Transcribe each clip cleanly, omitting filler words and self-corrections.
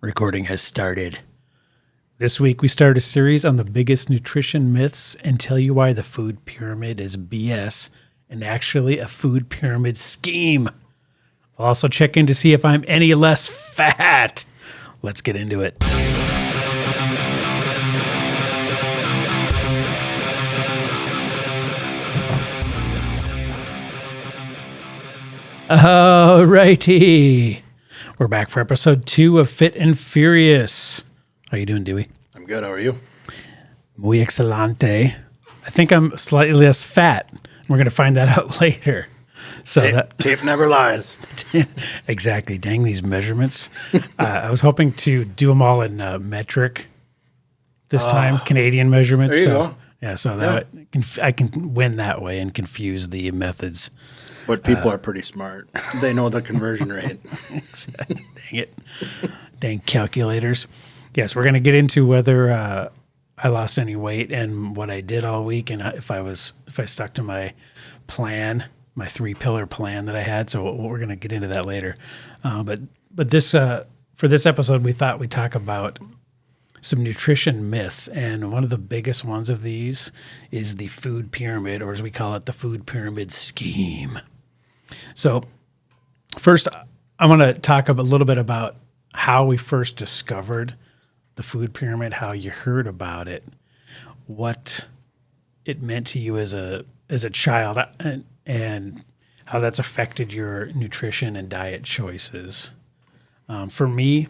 Recording has started. This week we start a series on the biggest nutrition myths and tell you why the food pyramid is BS and actually a food pyramid scheme. We'll also check in to see if I'm any less fat. Let's get into it. Alrighty. We're back for episode 2 of Fit and Furious. How you doing, Duey? I'm good. How are you? Muy excelente. I think I'm slightly less fat. We're going to find that out later. So tape never lies. Exactly. Dang these measurements. I was hoping to do them all in metric this time, Canadian measurements. There you go. Yeah, so that I can win that way and confuse the methods. But people are pretty smart. They know the conversion rate. Dang it. Dang calculators. Yes, we're going to get into whether I lost any weight and what I did all week and if I stuck to my plan, my 3-pillar plan that I had. So we're going to get into that later. But this for this episode, we thought we'd talk about some nutrition myths. And one of the biggest ones of these is the food pyramid, or as we call it, the food pyramid scheme. So first, I want to talk a little bit about how we first discovered the food pyramid, how you heard about it, what it meant to you as a child, and how that's affected your nutrition and diet choices. For me,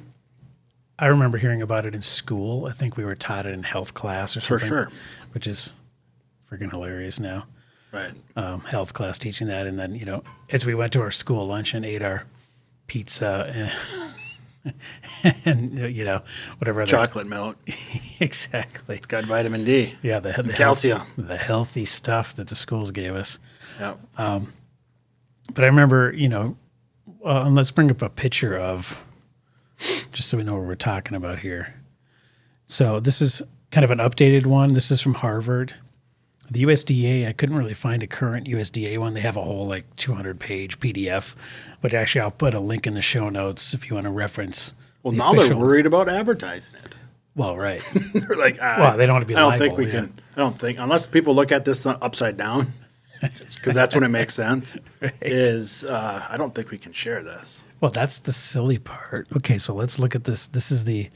I remember hearing about it in school. I think we were taught it in health class or something. For sure. Which is freaking hilarious now. Right. Health class teaching that. And then, as we went to our school lunch and ate our pizza and whatever. Chocolate milk. Exactly. It's got vitamin D. Yeah. The calcium. The healthy stuff that the schools gave us. Yeah. But I remember, and let's bring up a picture of, just so we know what we're talking about here. So this is kind of an updated one. This is from Harvard. The USDA, I couldn't really find a current USDA one. They have a whole 200-page PDF, but actually I'll put a link in the show notes if you want to reference. Well, now they're worried about advertising it. Well, right. They're like, well, they don't want to be liable. I don't think, unless people look at this upside down, because that's when it makes sense, Right. I don't think we can share this. Well, that's the silly part. Okay, so let's look at this. This is the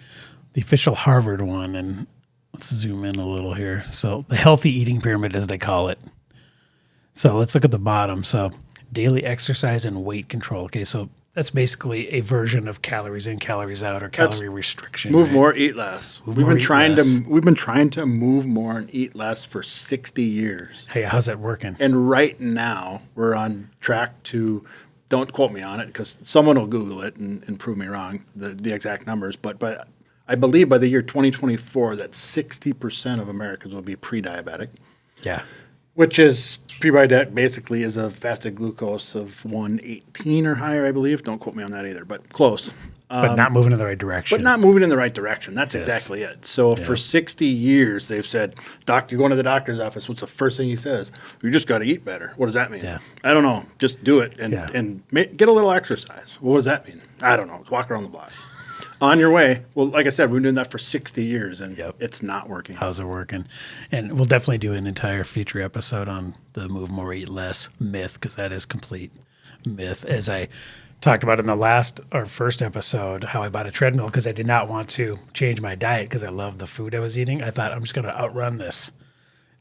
official Harvard one, and let's zoom in a little here. So the healthy eating pyramid, as they call it. So let's look at the bottom. So daily exercise and weight control. Okay, so that's basically a version of calories in, calories out, or calorie restriction. Move right? more, eat less. We've been trying to move more and eat less for 60 years. Hey, how's that working? And right now we're on track to. Don't quote me on it because someone will Google it and prove me wrong, the exact numbers. But I believe by the year 2024 that 60% of Americans will be pre-diabetic. Yeah. Which is, pre-diabetic basically is a fasted glucose of 118 or higher, I believe. Don't quote me on that either, but close. But not moving in the right direction. But not moving in the right direction. That's exactly it. So for 60 years, they've said, Doc, you're going to the doctor's office. What's the first thing he says? You just got to eat better. What does that mean? Yeah. I don't know. Just do it and get a little exercise. What does that mean? I don't know. Walk around the block. On your way. Well, like I said, we've been doing that for 60 years, and it's not working. How's it working? And we'll definitely do an entire future episode on the move more, eat less myth, because that is complete myth. As I talked about in the first episode, how I bought a treadmill because I did not want to change my diet because I loved the food I was eating. I thought I'm just going to outrun this.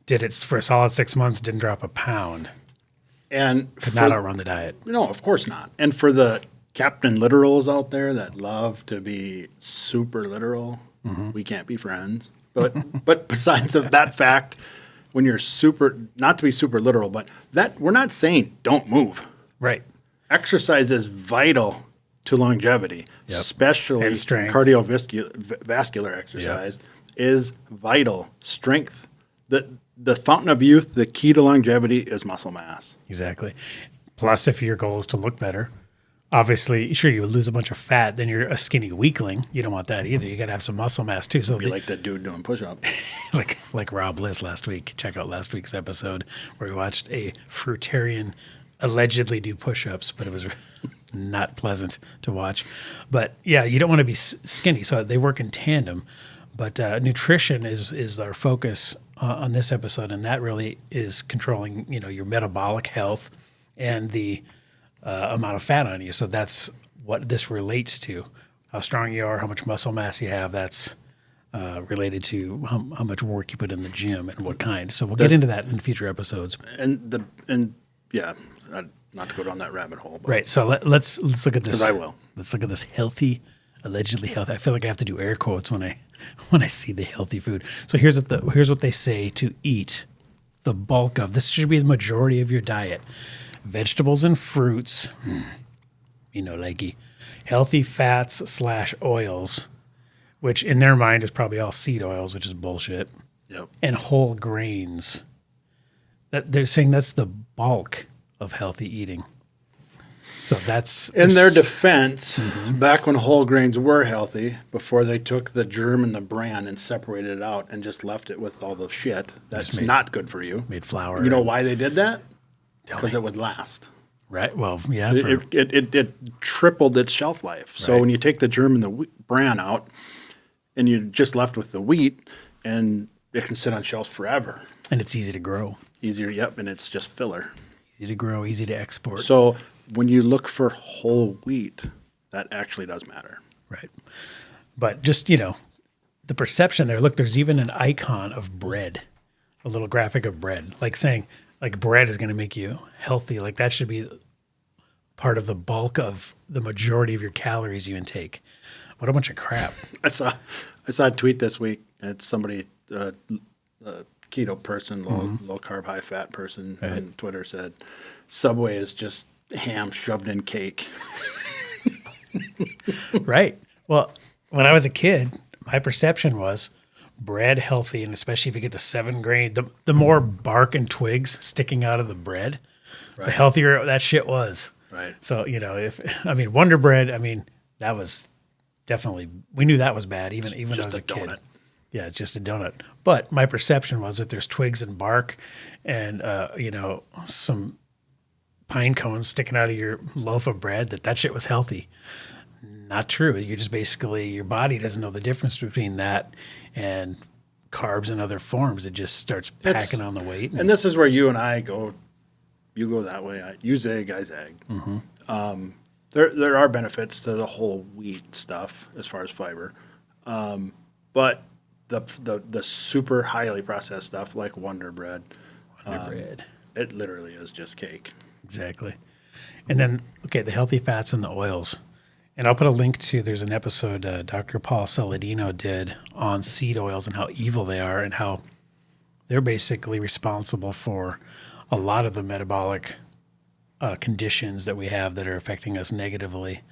Did it for a solid 6 months, didn't drop a pound. And could not outrun the diet. No, of course not. And for the Captain Literals out there that love to be super literal, we can't be friends. But besides that fact, when you're not to be super literal, but that we're not saying don't move. Right. Exercise is vital to longevity, especially cardiovascular exercise is vital. Strength, the fountain of youth, the key to longevity is muscle mass. Exactly. Plus, if your goal is to look better, obviously, sure, you would lose a bunch of fat, then you're a skinny weakling. You don't want that either. You got to have some muscle mass too. So be like that dude doing push-ups. like Rob Liss last week. Check out last week's episode where we watched a fruitarian allegedly do push-ups, but it was not pleasant to watch. But yeah, you don't want to be skinny, so they work in tandem. But nutrition is our focus on this episode, and that really is controlling, your metabolic health and the amount of fat on you. So that's what this relates to: how strong you are, how much muscle mass you have. That's related to how much work you put in the gym and what kind. So we'll get into that in future episodes. Not to go down that rabbit hole. But Right. So let's look at this. Because I will. Let's look at this allegedly healthy. I feel like I have to do air quotes when I see the healthy food. So here's what they say to eat the bulk of. This should be the majority of your diet: vegetables and fruits. Likey. Healthy fats / oils, which in their mind is probably all seed oils, which is bullshit. Yep. And whole grains. That they're saying that's the bulk of healthy eating. So that's in their defense. Back when whole grains were healthy, before they took the germ and the bran and separated it out and just left it with all the shit that's not good for you. Made flour. You know why they did that? Tell Because me. it would last. Right. Well, yeah. It tripled its shelf life. So Right. when you take the germ and the bran out, and you're just left with the wheat, and it can sit on shelves forever. And it's easy to grow. Easier, yep, and it's just filler. Easy to grow, easy to export. So when you look for whole wheat, that actually does matter. Right. But just, the perception there, look, there's even an icon of bread, a little graphic of bread, like saying, like, bread is going to make you healthy. Like, that should be part of the bulk of the majority of your calories you intake. What a bunch of crap. I saw a tweet this week. And it's somebody, a keto person, low carb, high fat person, on Twitter said, Subway is just ham shoved in cake. Right. Well, when I was a kid, my perception was bread healthy, and especially if you get the 7 grain, the more bark and twigs sticking out of the bread, the healthier that shit was. Right. So, Wonder Bread, that was definitely, we knew that was bad, even when I was a kid. Donut. Yeah, it's just a donut. But my perception was that there's twigs and bark and, some pine cones sticking out of your loaf of bread, that shit was healthy. Not true. You're just basically, your body doesn't know the difference between that and carbs in other forms. It just starts packing on the weight. And this is where you and I go. You go that way. You zig, I zag. There are benefits to the whole wheat stuff as far as fiber, but the super highly processed stuff like Wonder Bread, it literally is just cake. Exactly. And then, the healthy fats and the oils. And I'll put a link to, there's an episode Dr. Paul Saladino did on seed oils and how evil they are and how they're basically responsible for a lot of the metabolic conditions that we have that are affecting us negatively.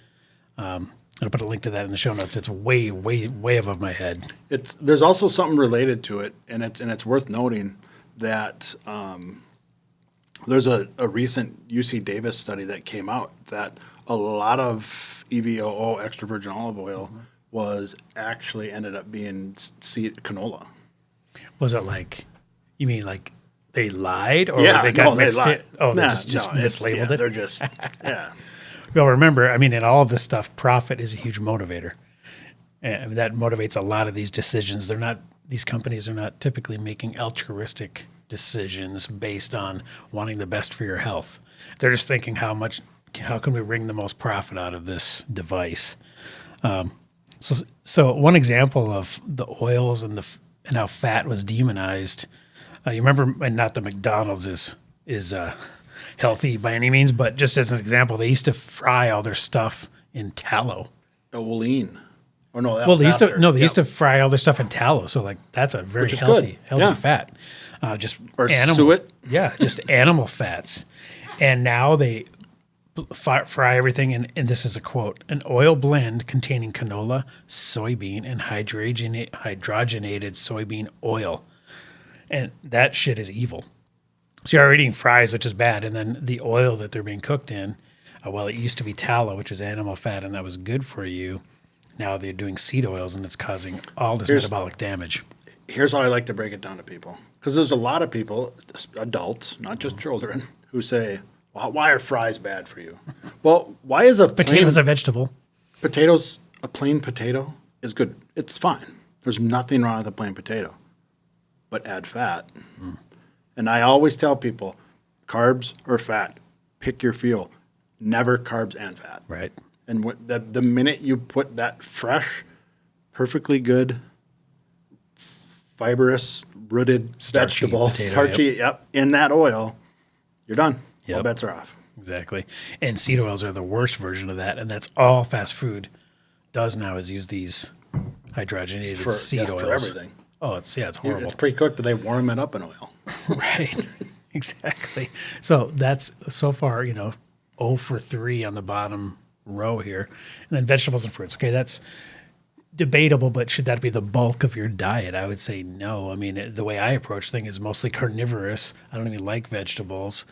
I'll put a link to that in the show notes. It's way, way, way above my head. There's also something related to it, and it's worth noting that there's a recent UC Davis study that came out that a lot of EVOO, extra virgin olive oil, was actually ended up being seed canola. Was it like, you mean like they lied or Yeah, they got no, they mixed lied. it? Oh, they Nah, just no, mislabeled it? They're just, yeah. Well, remember, in all of this stuff, profit is a huge motivator. And that motivates a lot of these decisions. These companies are not typically making altruistic decisions based on wanting the best for your health. They're just thinking how can we wring the most profit out of this device? So one example of the oils and how fat was demonized. You remember, and not that McDonald's is healthy by any means, but just as an example, they used to fry all their stuff in tallow. Olean. Oh no, that Well, was they used after. to used to fry all their stuff in tallow. So like that's a very Which is healthy good. Yeah. fat. Just Or animal, suet. Yeah, just animal fats. And now they fry everything in, and this is a quote, an oil blend containing canola, soybean, and hydrogenated soybean oil. And that shit is evil. So you're already eating fries, which is bad. And then the oil that they're being cooked in, it used to be tallow, which is animal fat, and that was good for you. Now they're doing seed oils, and it's causing all this metabolic damage. Here's how I like to break it down to people. Because there's a lot of people, adults, not just children, who say, Why are fries bad for you? Well, why is Potatoes a vegetable. potatoes a plain potato is good? It's fine. There's nothing wrong with a plain potato, but add fat. And I always tell people, carbs or fat, pick your fuel. Never carbs and fat. Right. And the minute you put that fresh, perfectly good, fibrous, rooted Starchy vegetable, potato, starchy, in that oil, you're done. All Yep. bets are off. Exactly. And seed oils are the worst version of that. And that's all fast food does now is use these hydrogenated seed oils. For everything. Oh, it's horrible. It's pre-cooked, but they warm it up in oil. Right. Exactly. So that's so far, 0 for 3 on the bottom row here. And then vegetables and fruits. Okay, that's debatable, but should that be the bulk of your diet? I would say no. I mean, the way I approach things is mostly carnivorous. I don't even like vegetables.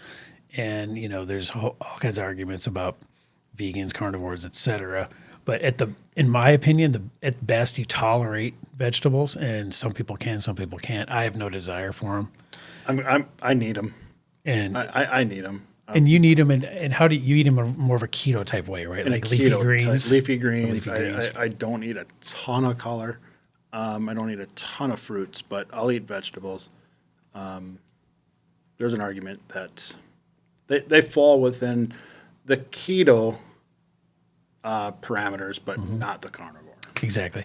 And, there's all kinds of arguments about vegans, carnivores, etc. But in my opinion, at best you tolerate vegetables, and some people can, some people can't. I have no desire for them. I need them. And I need them. and you need them, and how do you eat them more of a keto type way, right? In Like a leafy keto greens. type, leafy greens. Leafy greens. I don't eat a ton of color. I don't eat a ton of fruits, but I'll eat vegetables. There's an argument that they fall within the keto parameters, but not the carnivore. Exactly.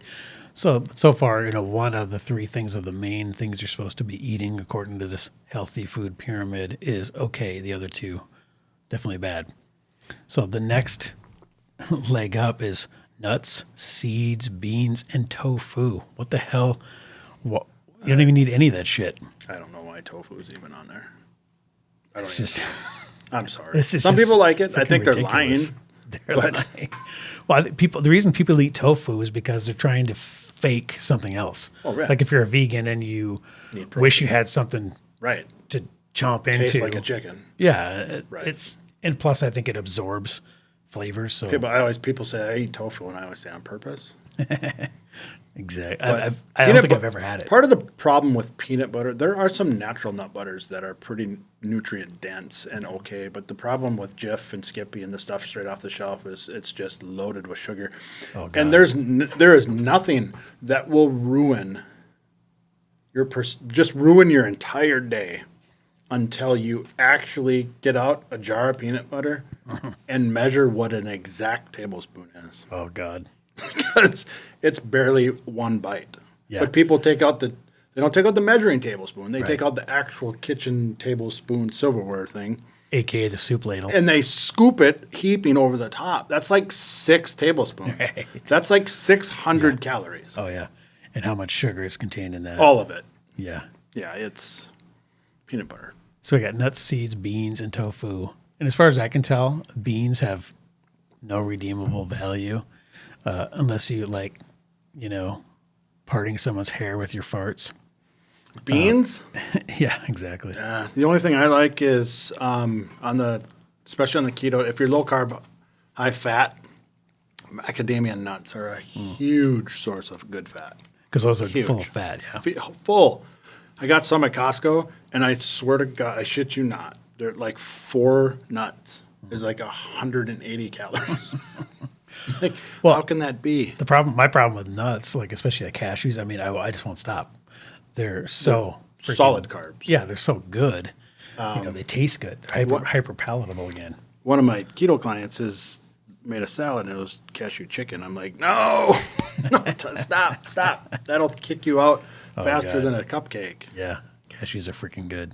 So far, one of the 3 things of the main things you're supposed to be eating according to this healthy food pyramid is okay. The other 2, definitely bad. So the next leg up is nuts, seeds, beans, and tofu. What the hell? You don't even need any of that shit. I don't know why tofu is even on there. It's just... I'm sorry. This is Some just people like it. I freaking think they're ridiculous. lying. They're lying. Well, I think the reason people eat tofu is because they're trying to fake something else. Oh, right. Like if you're a vegan and you Need wish you had something Right. to chomp into. Tastes like a chicken. Yeah, Right. and plus I think it absorbs flavors. So People say I eat tofu, and I always say on purpose. exactly, But I don't think I've ever had it. Part of the problem with peanut butter, there are some natural nut butters that are pretty nutrient dense and okay, but the problem with Jif and Skippy and the stuff straight off the shelf is it's just loaded with sugar. Oh, God. And there is nothing that will ruin just ruin your entire day until you actually get out a jar of peanut butter and measure what an exact tablespoon is. Oh God, Because it's barely 1 bite. Yeah. But people they don't take out the measuring tablespoon. They Right. take out the actual kitchen tablespoon silverware thing, AKA the soup ladle. and they scoop it heaping over the top. That's like 6 tablespoons. Right. That's like 600 calories. Oh yeah, and how much sugar is contained in that? All of it. Yeah. Yeah, it's peanut butter. So we got nuts, seeds, beans, and tofu. And as far as I can tell, beans have no redeemable value unless you like, parting someone's hair with your farts. Beans? Yeah, exactly. The only thing I like is especially on the keto, if you're low carb, high fat, macadamia nuts are a huge source of good fat. Because those are Huge. full of fat, yeah. Full. I got some at Costco, and I swear to God, I shit you not, they're like 4 nuts is like 180 calories. Like, how can that be? My problem with nuts, like especially like cashews, I mean, I just won't stop. They're so freaking- Solid carbs. Yeah, they're so good. They taste good. They're hyper palatable again. One of my keto clients has made a salad, and it was cashew chicken. I'm like, no, stop. That'll kick you out faster God. than a cupcake. Yeah, cashews are freaking good.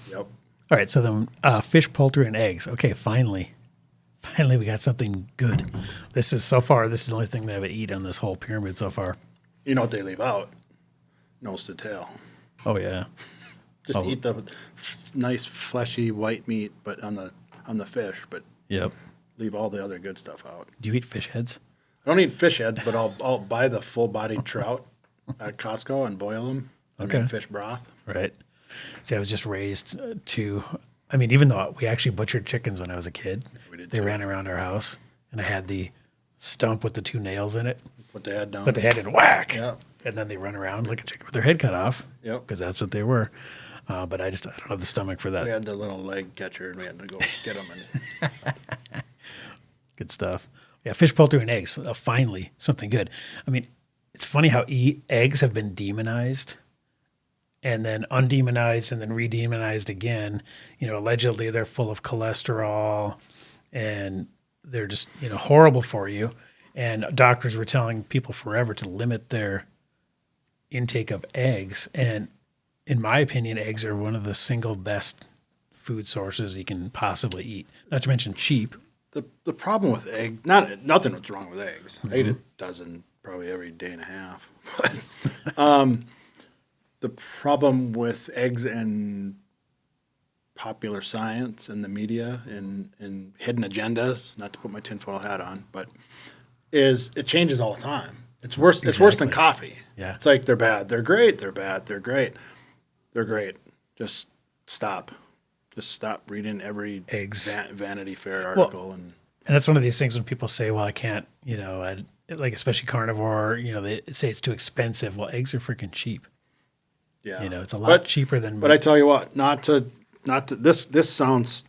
Yep. All right, so then fish, poultry, and eggs. Okay, finally we got something good. This is the only thing that I would eat on this whole pyramid so far. You know what they leave out? Nose to tail. Oh yeah, Just eat the nice fleshy white meat, but on the fish, but yep. leave all the other good stuff out. Do you eat fish heads? I don't eat fish heads, but I'll buy the full bodied trout at Costco and boil them. And make fish broth. Right. See, I was just raised I mean, even though we actually butchered chickens when I was a kid, they ran around our house, and I had the stump with the 2 nails in it. Put the head down. Put the head in, whack. Yeah. and then they run around like a chicken with their head cut off. Yep. Because that's what they were. But I don't have the stomach for that. We had the little leg catcher, and we had to go get them. And Good stuff. Yeah, fish, poultry, and eggs. Finally, something good. I mean, it's funny how eggs have been demonized and then undemonized and then redemonized again. Allegedly they're full of cholesterol and they're just, horrible for you. And doctors were telling people forever to limit their intake of eggs. And in my opinion, eggs are one of the single best food sources you can possibly eat. Not to mention cheap. the problem with eggs, nothing was wrong with eggs. I ate a dozen probably every day and a half. But the problem with eggs and popular science and the media and hidden agendas, not to put my tinfoil hat on, but is it changes all the time. It's worse. Exactly. It's worse than coffee. Yeah. It's like they're bad, they're great, they're bad, they're great, they're great. Just stop. Just stop reading every Vanity Fair article. And that's one of these things when people say, well, I can't, like especially carnivore, they say it's too expensive. Well, eggs are freaking cheap. Yeah. It's a lot cheaper than. But I tell you what, not to this sounds,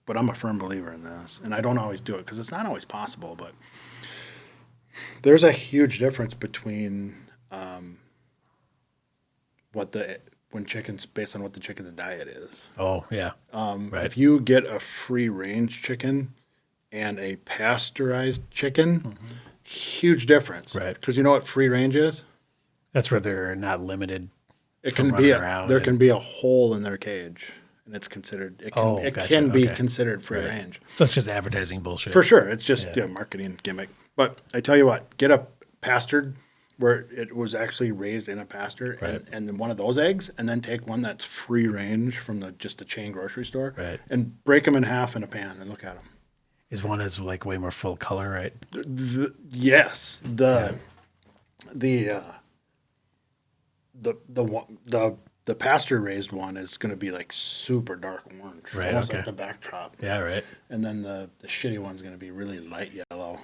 but I'm a firm believer in this, and I don't always do it because it's not always possible, but there's a huge difference between when chickens, based on what the chicken's diet is. Oh, yeah. Right. If you get a free-range chicken and a pasteurized chicken, huge difference. Right. Because you know what free-range is? That's where they're not limited. It can be can be a hole in their cage, and it's considered. It can be considered free-range. So it's just advertising bullshit. For sure, it's just marketing gimmick. But I tell you what, get a pastured where it was actually raised in a pasture, and then one of those eggs, and then take one that's free range from just a chain grocery store, and break them in half in a pan and look at them. Is one is like way more full color, right? Yes, the pasture raised one is going to be like super dark orange, almost like the backdrop. Yeah, right. And then the shitty one's going to be really light yellow.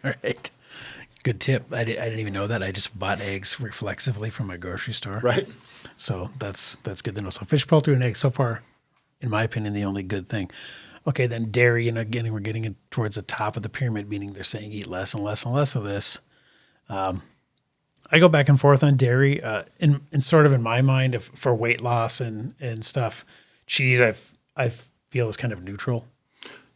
Right. Good tip. I didn't even know that. I just bought eggs reflexively from my grocery store. Right. So that's good to know. So fish, poultry, and eggs so far, in my opinion, the only good thing. Okay, then dairy, and again, we're getting it towards the top of the pyramid, meaning they're saying eat less and less and less of this. I go back and forth on dairy. In sort of in my mind, for weight loss and stuff, cheese I feel is kind of neutral.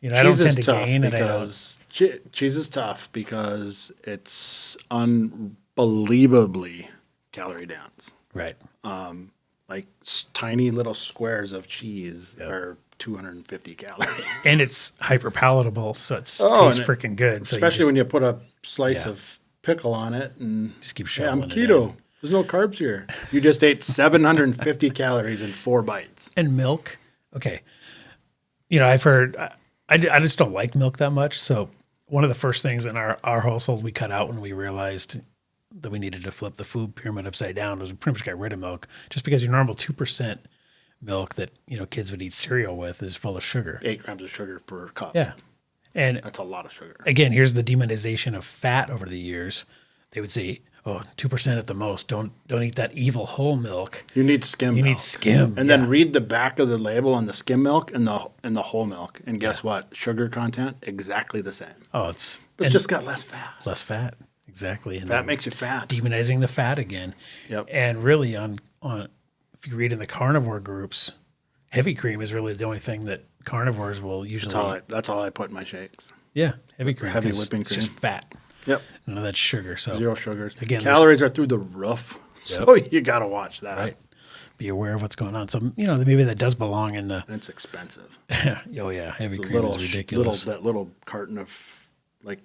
I don't tend to gain, and I don't. Cheese is tough because it's unbelievably calorie dense. Right. Like tiny little squares of cheese are 250 calories. And it's hyper palatable, so it tastes freaking good. Especially when you put a slice of pickle on it and just keep shoveling I'm keto. There's no carbs here. You just ate 750 calories in 4 bites. And milk. Okay. I've heard, I just don't like milk that much. So one of the first things in our household we cut out when we realized that we needed to flip the food pyramid upside down was we pretty much got rid of milk, just because your normal 2% milk that, kids would eat cereal with is full of sugar. 8 grams of sugar per cup. Yeah. And that's a lot of sugar. Again, here's the demonization of fat over the years. They would say, 2% at the most. Don't eat that evil whole milk. You need skim milk. You need skim. And then read the back of the label on the skim milk and the whole milk. And guess what? Sugar content, exactly the same. It's just got less fat. Less fat. Exactly. And fat makes you fat. Demonizing the fat again. Yep. And really on if you read in the carnivore groups, heavy cream is really the only thing that carnivores will usually That's all I put in my shakes. Yeah, heavy cream. Heavy whipping cream. It's just fat. Yep. None of that sugar. So 0 sugars. Again, calories are through the roof. Yep. So you got to watch that. Right. Be aware of what's going on. So, maybe that does belong in the... And it's expensive. Oh, yeah. Heavy cream is ridiculous. That little carton of, like,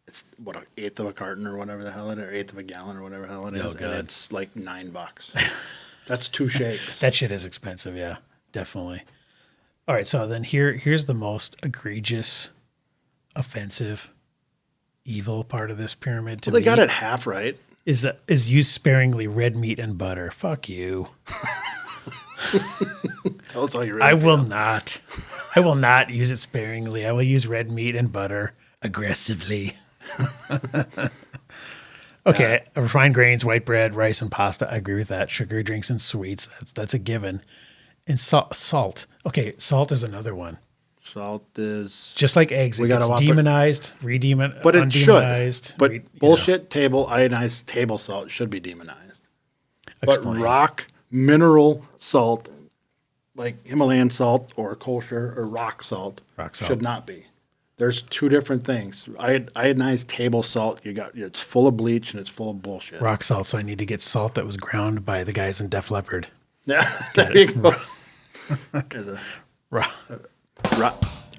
it's, what, 1/8 of a carton or whatever the hell it is, or 1/8 of a gallon or whatever the hell it is. And it's like $9. That's 2 shakes. That shit is expensive, yeah. Definitely. All right, so then here's the most egregious, offensive, evil part of this pyramid to me. They got it half right. Is use sparingly red meat and butter. Fuck you. Tell us how you really I will not use it sparingly. I will use red meat and butter aggressively. Okay, refined grains, white bread, rice, and pasta. I agree with that. Sugary drinks and sweets. That's a given. And salt. Okay, salt is another one. Salt is Just like eggs, it gets demonized, but it undemonized. should. But bullshit ionized table salt should be demonized. Explain. But rock mineral salt, like Himalayan salt or kosher or rock salt, should not be. There's two different things. Iodized table salt, it's full of bleach and it's full of bullshit. Rock salt. So I need to get salt that was ground by the guys in Def Leppard. Yeah, there you go. There's a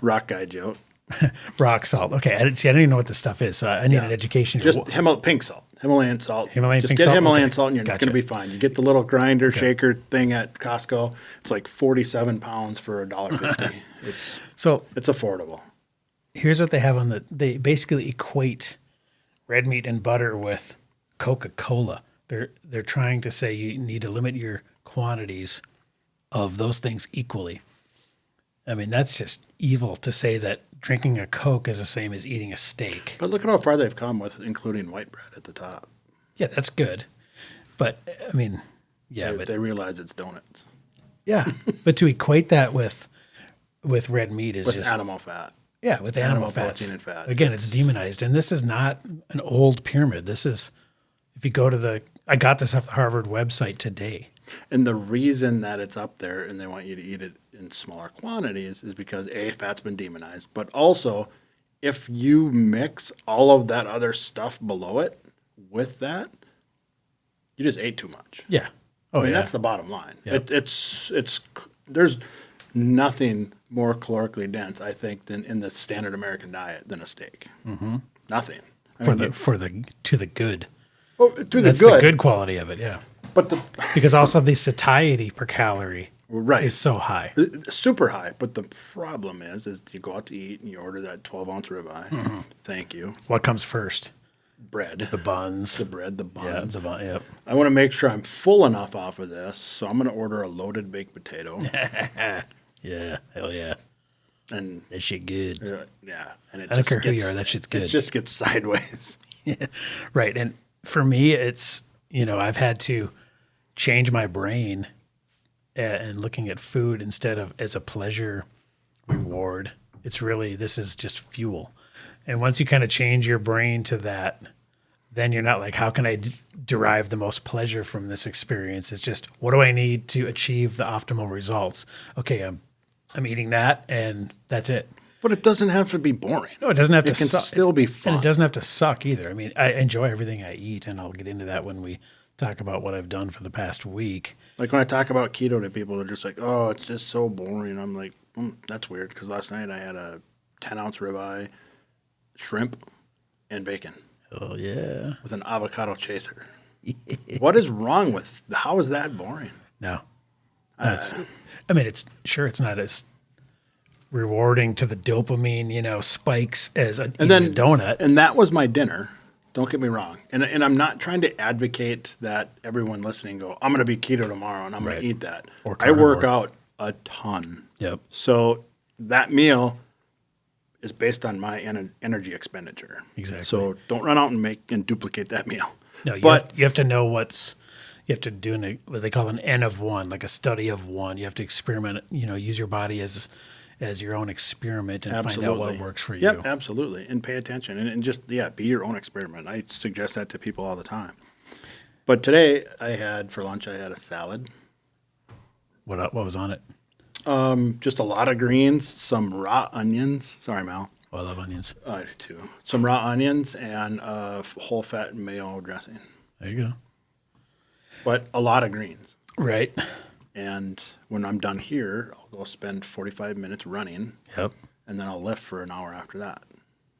rock guy joke. Rock salt. Okay, I didn't even know what this stuff is. So I need an education. Just pink salt, Himalayan salt. Just get Himalayan salt, and you're going to be fine. You get the little grinder shaker thing at Costco. It's like 47 pounds for $1.50. It's affordable. Here's what they have they basically equate red meat and butter with Coca-Cola. They're trying to say you need to limit your quantities of those things equally. I mean, that's just evil to say that drinking a Coke is the same as eating a steak. But look at how far they've come with including white bread at the top. Yeah, that's good. But I mean, they realize it's donuts. Yeah, but to equate that with red meat is with animal fat. Yeah, with animal protein and fat. Again, it's demonized, and this is not an old pyramid. This is, if you go to I got this off the Harvard website today. And the reason that it's up there and they want you to eat it in smaller quantities is because fat's been demonized, but also if you mix all of that other stuff below it with that, you just ate too much. Yeah. I mean, that's the bottom line. Yep. It's there's nothing more calorically dense, I think, than in the standard American diet than a steak. Mm-hmm. Nothing. To the good. Well, to that's the good quality of it. Yeah. But because also the satiety per calorie is so high. Super high. But the problem is you go out to eat and you order that 12-ounce ribeye. Mm-hmm. Thank you. What comes first? Bread. The buns. The bread, the buns. Yeah, yep. I want to make sure I'm full enough off of this, so I'm going to order a loaded baked potato. Yeah, hell yeah. And that shit good. Yeah. And I don't care who you are, that shit's good. It just gets sideways. Yeah. Right. And for me, it's, I've had to change my brain and looking at food instead of as a pleasure reward. It's really, this is just fuel. And once you kind of change your brain to that, then you're not like, how can I derive the most pleasure from this experience? It's just, what do I need to achieve the optimal results? Okay, I'm eating that, and that's it. But it doesn't have to be boring. No, it doesn't have to suck. It can still be fun. And it doesn't have to suck either. I mean, I enjoy everything I eat, and I'll get into that when we talk about what I've done for the past week. Like when I talk about keto to people, they're just like, oh, it's just so boring. I'm like, that's weird, because last night I had a 10-ounce ribeye, shrimp, and bacon. Oh, yeah. With an avocado chaser. What is wrong with, how is that boring? No. It's not as rewarding to the dopamine, spikes as eating a donut. And that was my dinner. Don't get me wrong. And I'm not trying to advocate that everyone listening go, I'm going to be keto tomorrow and I'm going to eat that. Or I work out a ton. Yep. So that meal is based on my energy expenditure. Exactly. So don't run out and duplicate that meal. No, you have to know you have to do what they call an N of one, like a study of one. You have to experiment, use your body as your own experiment and find out what works for you. Yep, absolutely. And pay attention and just, be your own experiment. I suggest that to people all the time. But today for lunch, I had a salad. What was on it? Just a lot of greens, some raw onions. Sorry, Mal. Oh, I love onions. I do too. Some raw onions and whole fat mayo dressing. There you go. But a lot of greens. Right. And when I'm done here, I'll go spend 45 minutes running. Yep. And then I'll lift for an hour after that.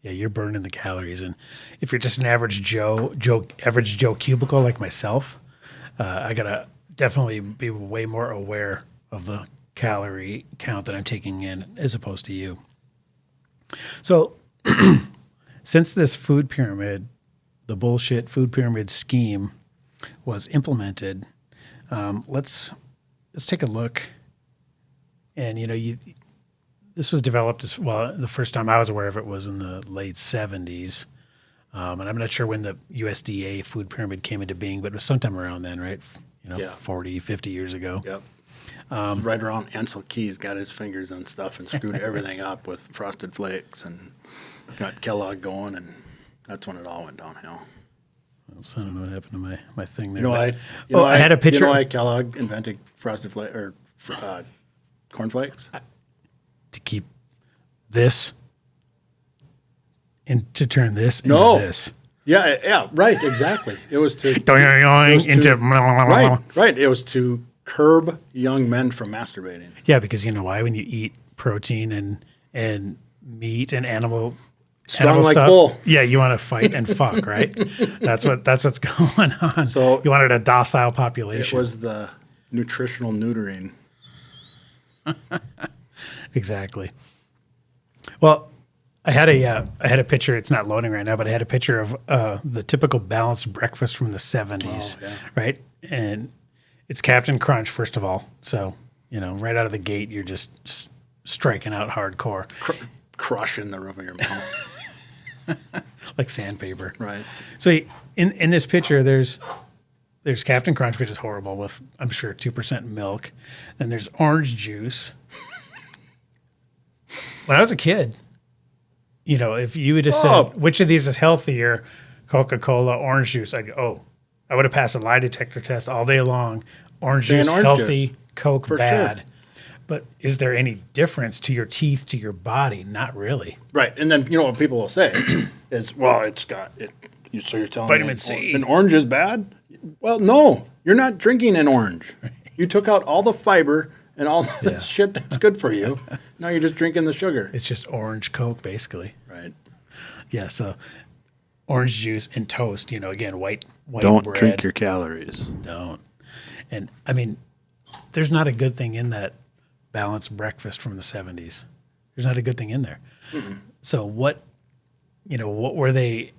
Yeah, you're burning the calories. And if you're just an average Joe cubicle like myself, I got to definitely be way more aware of the calorie count that I'm taking in as opposed to you. So since this food pyramid, the bullshit food pyramid scheme was implemented, let's take a look. And, this was developed the first time I was aware of it was in the late 70s. And I'm not sure when the USDA food pyramid came into being, but it was sometime around then, right? Yeah. 40, 50 years ago. Yep. Right around Ansel Keys got his fingers on stuff and screwed everything up with Frosted Flakes and got Kellogg going, and that's when it all went downhill. So I don't know what happened to my thing there. I had a picture. You know why Kellogg invented Frosted Flakes or cornflakes? To keep this and to turn this into this. Yeah, right, exactly. It was to right. It was to curb young men from masturbating. Yeah, because you know why? When you eat protein and meat and animal like stuff, bull. yeah, you want to fight and fuck, right? That's what's going on. So you wanted a docile population. It was the nutritional neutering. Exactly. Well, I had a picture. It's not loading right now, but I had a picture of the typical balanced breakfast from the 70s, right? And it's Captain Crunch, first of all. So, right out of the gate, you're just striking out hardcore. Crushing the roof of your mouth. Like sandpaper. Right. So in this picture, there's Captain Crunch, which is horrible, with, I'm sure, 2% milk. Then there's orange juice. When I was a kid, if you would have said, which of these is healthier, Coca-Cola, orange juice, I'd go, I would have passed a lie detector test all day long. Orange juice, healthy, Coke, bad. Sure. But is there any difference to your teeth, to your body? Not really. Right. And then, what people will say is, well, it's got it. So you're telling vitamin me C. An orange is bad? Well, no, you're not drinking an orange. You took out all the fiber and all the shit that's good for you. Now you're just drinking the sugar. It's just orange Coke, basically. Right. Yeah, so orange juice and toast, again, white Don't bread. drink your calories. Don't. And, I mean, there's not a good thing in that balanced breakfast from the 70s. There's not a good thing in there. Mm-hmm. So what were they?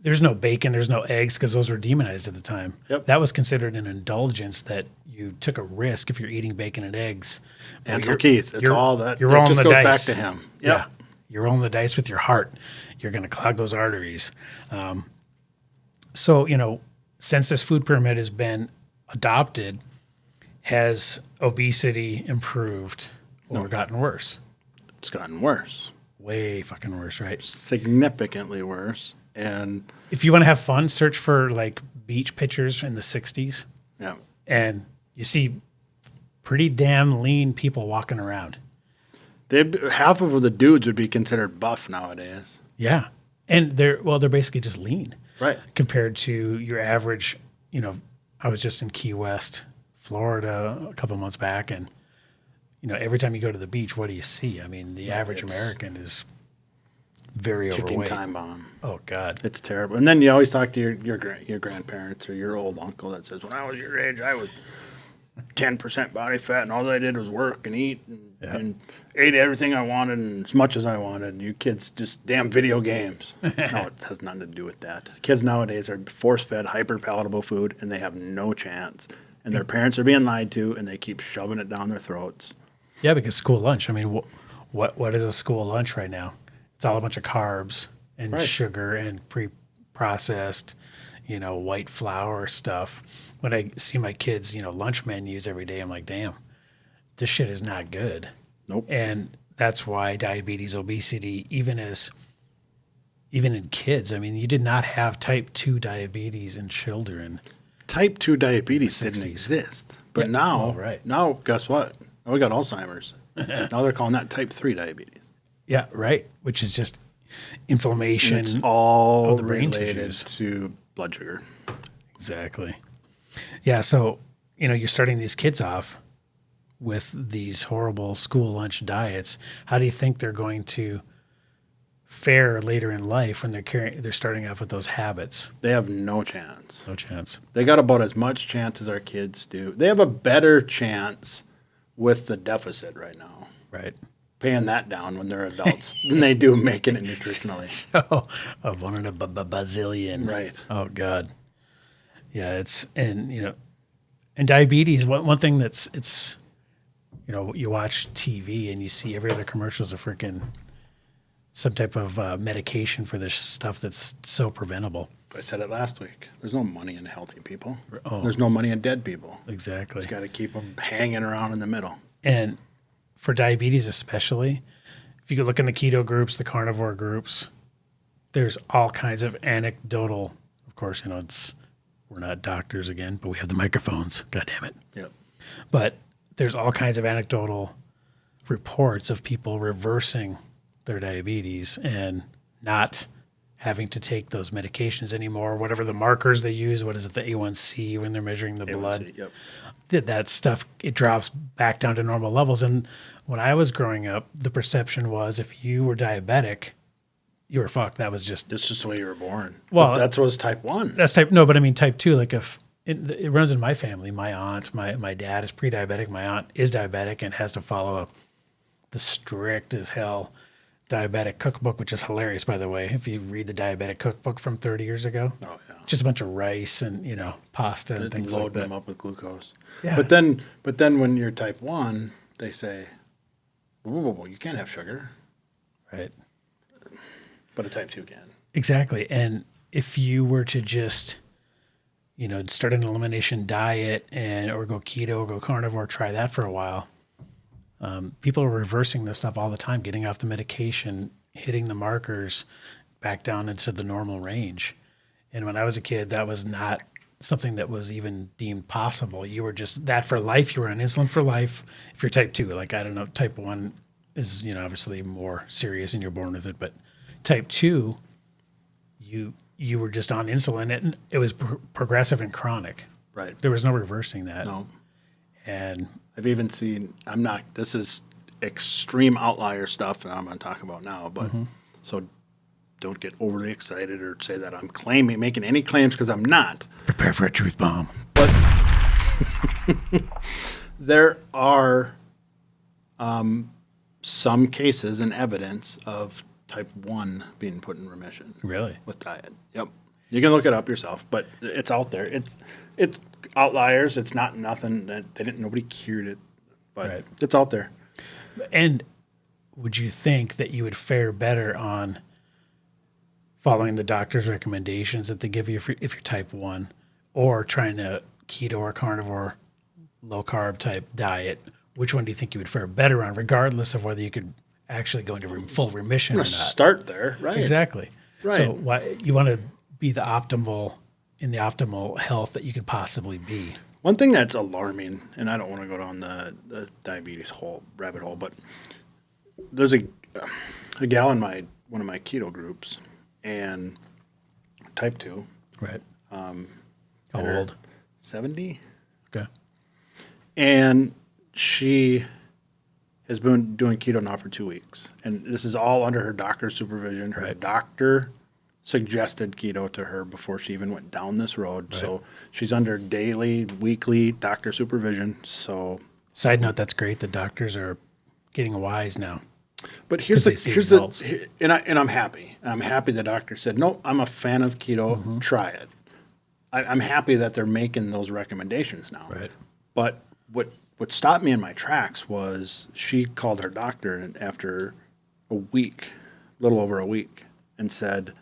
There's no bacon, there's no eggs, because those were demonized at the time. Yep. That was considered an indulgence, that you took a risk if you're eating bacon and eggs. Ansel Keys, it's all that. You're rolling just the goes dice. Back to him. Yep. Yeah, you're rolling the dice with your heart. You're going to clog those arteries. So since this food pyramid has been adopted, has obesity improved or gotten worse? It's gotten worse. Way fucking worse, right? Significantly worse. And if you want to have fun, search for like beach pictures in the 60s. Yeah. And you see pretty damn lean people walking around. Half of the dudes would be considered buff nowadays. Yeah. And they're basically just lean. Right. Compared to your average, I was just in Key West, Florida a couple months back, and every time you go to the beach, what do you see? I mean, the average American is very ticking overweight. Time bomb. Oh God, it's terrible. And then you always talk to your grandparents or your old uncle that says, "When I was your age, I was 10% body fat, and all I did was work and eat and ate everything I wanted and as much as I wanted." And you kids just damn video games. No, it has nothing to do with that. Kids nowadays are force-fed, hyper-palatable food, and they have no chance. And their parents are being lied to, and they keep shoving it down their throats. Yeah, because school lunch. I mean, what is a school lunch right now? It's all a bunch of carbs and sugar and pre-processed, white flour stuff. When I see my kids, lunch menus every day, I'm like, damn, this shit is not good. Nope. And that's why diabetes, obesity, even in kids, I mean, you did not have type 2 diabetes in children. Type 2 diabetes didn't exist. But now, guess what? Now we got Alzheimer's. Now they're calling that type 3 diabetes. Yeah, right. Which is just inflammation. And it's all of the brain related tissues. to blood sugar. Exactly. Yeah, so, you're starting these kids off with these horrible school lunch diets. How do you think they're going to fare later in life when they're starting off with those habits? They have no chance. No chance. They got about as much chance as our kids do. They have a better chance with the deficit right now. Right. Paying that down when they're adults than they do making it nutritionally. So, of one in a bazillion. Right. Oh, God. Yeah, and diabetes, one thing you watch TV and you see every other commercial is a freaking some type of medication for this stuff that's so preventable. I said it last week. There's no money in healthy people. Oh. There's no money in dead people. Exactly. Just got to keep them hanging around in the middle. And for diabetes especially, if you could look in the keto groups, the carnivore groups, there's all kinds of anecdotal, of course, we're not doctors again, but we have the microphones. God damn it. Yep. But there's all kinds of anecdotal reports of people reversing their diabetes and not having to take those medications anymore, whatever the markers they use. What is it, the A1C when they're measuring the blood? Yep. That stuff, it drops back down to normal levels. And when I was growing up, the perception was if you were diabetic, you were fucked. That was just... It's just the way you were born. Well, that was type 1. That's type... No, but I mean type 2, like if... It runs in my family. My aunt, my dad is pre-diabetic. My aunt is diabetic and has to follow the strict as hell diabetic cookbook, which is hilarious, by the way. If you read the diabetic cookbook from 30 years ago, just a bunch of rice and pasta and things like that. Loading them up with glucose. Yeah. But then when you're type 1, they say, whoa, you can't have sugar. Right. But a type 2 can. Exactly. And if you were to just, start an elimination diet or go keto or go carnivore, try that for a while. People are reversing this stuff all the time, getting off the medication, hitting the markers back down into the normal range. And when I was a kid, that was not something that was even deemed possible. You were just that for life. You were on insulin for life. If you're type 2, like, I don't know, type 1 is, obviously more serious and you're born with it. But type 2, you were just on insulin and it was progressive and chronic. Right. There was no reversing that. No. And I've even seen, this is extreme outlier stuff that I'm going to talk about now, but so don't get overly excited or say that I'm making any claims because I'm not. Prepare for a truth bomb. But there are some cases and evidence of type 1 being put in remission. Really? With diet. Yep. You can look it up yourself, but it's out there. It's outliers. It's not nothing that nobody cured it, but It's out there. And would you think that you would fare better on following the doctor's recommendations that they give you if you're type 1 or trying to keto or carnivore, low carb type diet? Which one do you think you would fare better on, regardless of whether you could actually go into full remission or not? Start there, right? Exactly. Right. So you want to be the optimal health that you could possibly be. One thing that's alarming, and I don't want to go down the diabetes rabbit hole, but there's a gal in one of my keto groups, and type 2. Right. How old? 70. Okay. And she has been doing keto now for 2 weeks. And this is all under her doctor's supervision. Her doctor suggested keto to her before she even went down this road. Right. So she's under daily, weekly doctor supervision. So, side note, that's great. The doctors are getting wise now. But and I'm happy. I'm happy the doctor said, no, I'm a fan of keto. Try it. I'm happy that they're making those recommendations now. Right. But what stopped me in my tracks was she called her doctor after a little over a week, and said,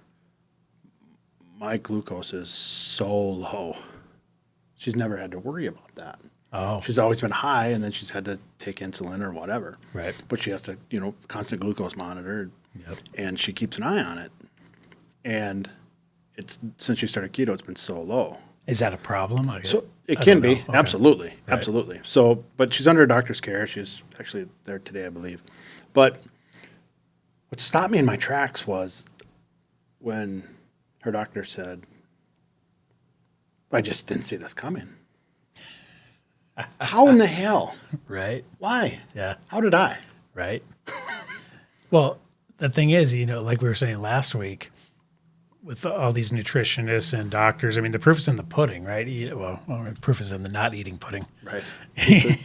my glucose is so low. She's never had to worry about that. Oh. She's always been high, and then she's had to take insulin or whatever. Right. But she has to, constant glucose monitor, Yep. and she keeps an eye on it. And since she started keto, it's been so low. Is that a problem? It can be. Okay. Absolutely. Right. Absolutely. So, but she's under doctor's care. She's actually there today, I believe. But what stopped me in my tracks was when her doctor said, I just didn't see this coming. How in the hell? Right. Why? Yeah. How did I? Right. Well, the thing is, like we were saying last week, with all these nutritionists and doctors, I mean, the proof is in the pudding, right? Proof is in the not eating pudding. Right.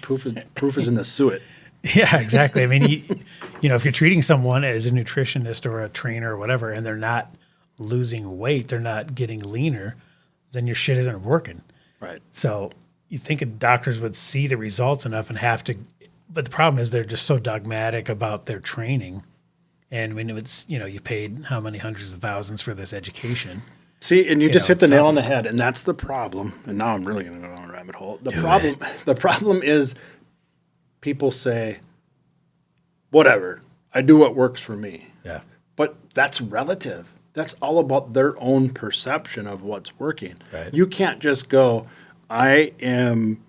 Proof is in the suet. Yeah, exactly. I mean, if you're treating someone as a nutritionist or a trainer or whatever, and they're not losing weight, they're not getting leaner, then your shit isn't working. Right. So you think doctors would see the results enough and have to, but the problem is they're just so dogmatic about their training And when it's, you paid how many hundreds of thousands for this education. See, and you just hit it's the nail tough. on the head, and that's the problem. And now I'm really going to go down a rabbit hole. The problem is people say, whatever, I do what works for me. Yeah. But that's relative. That's all about their own perception of what's working. Right. You can't just go, I am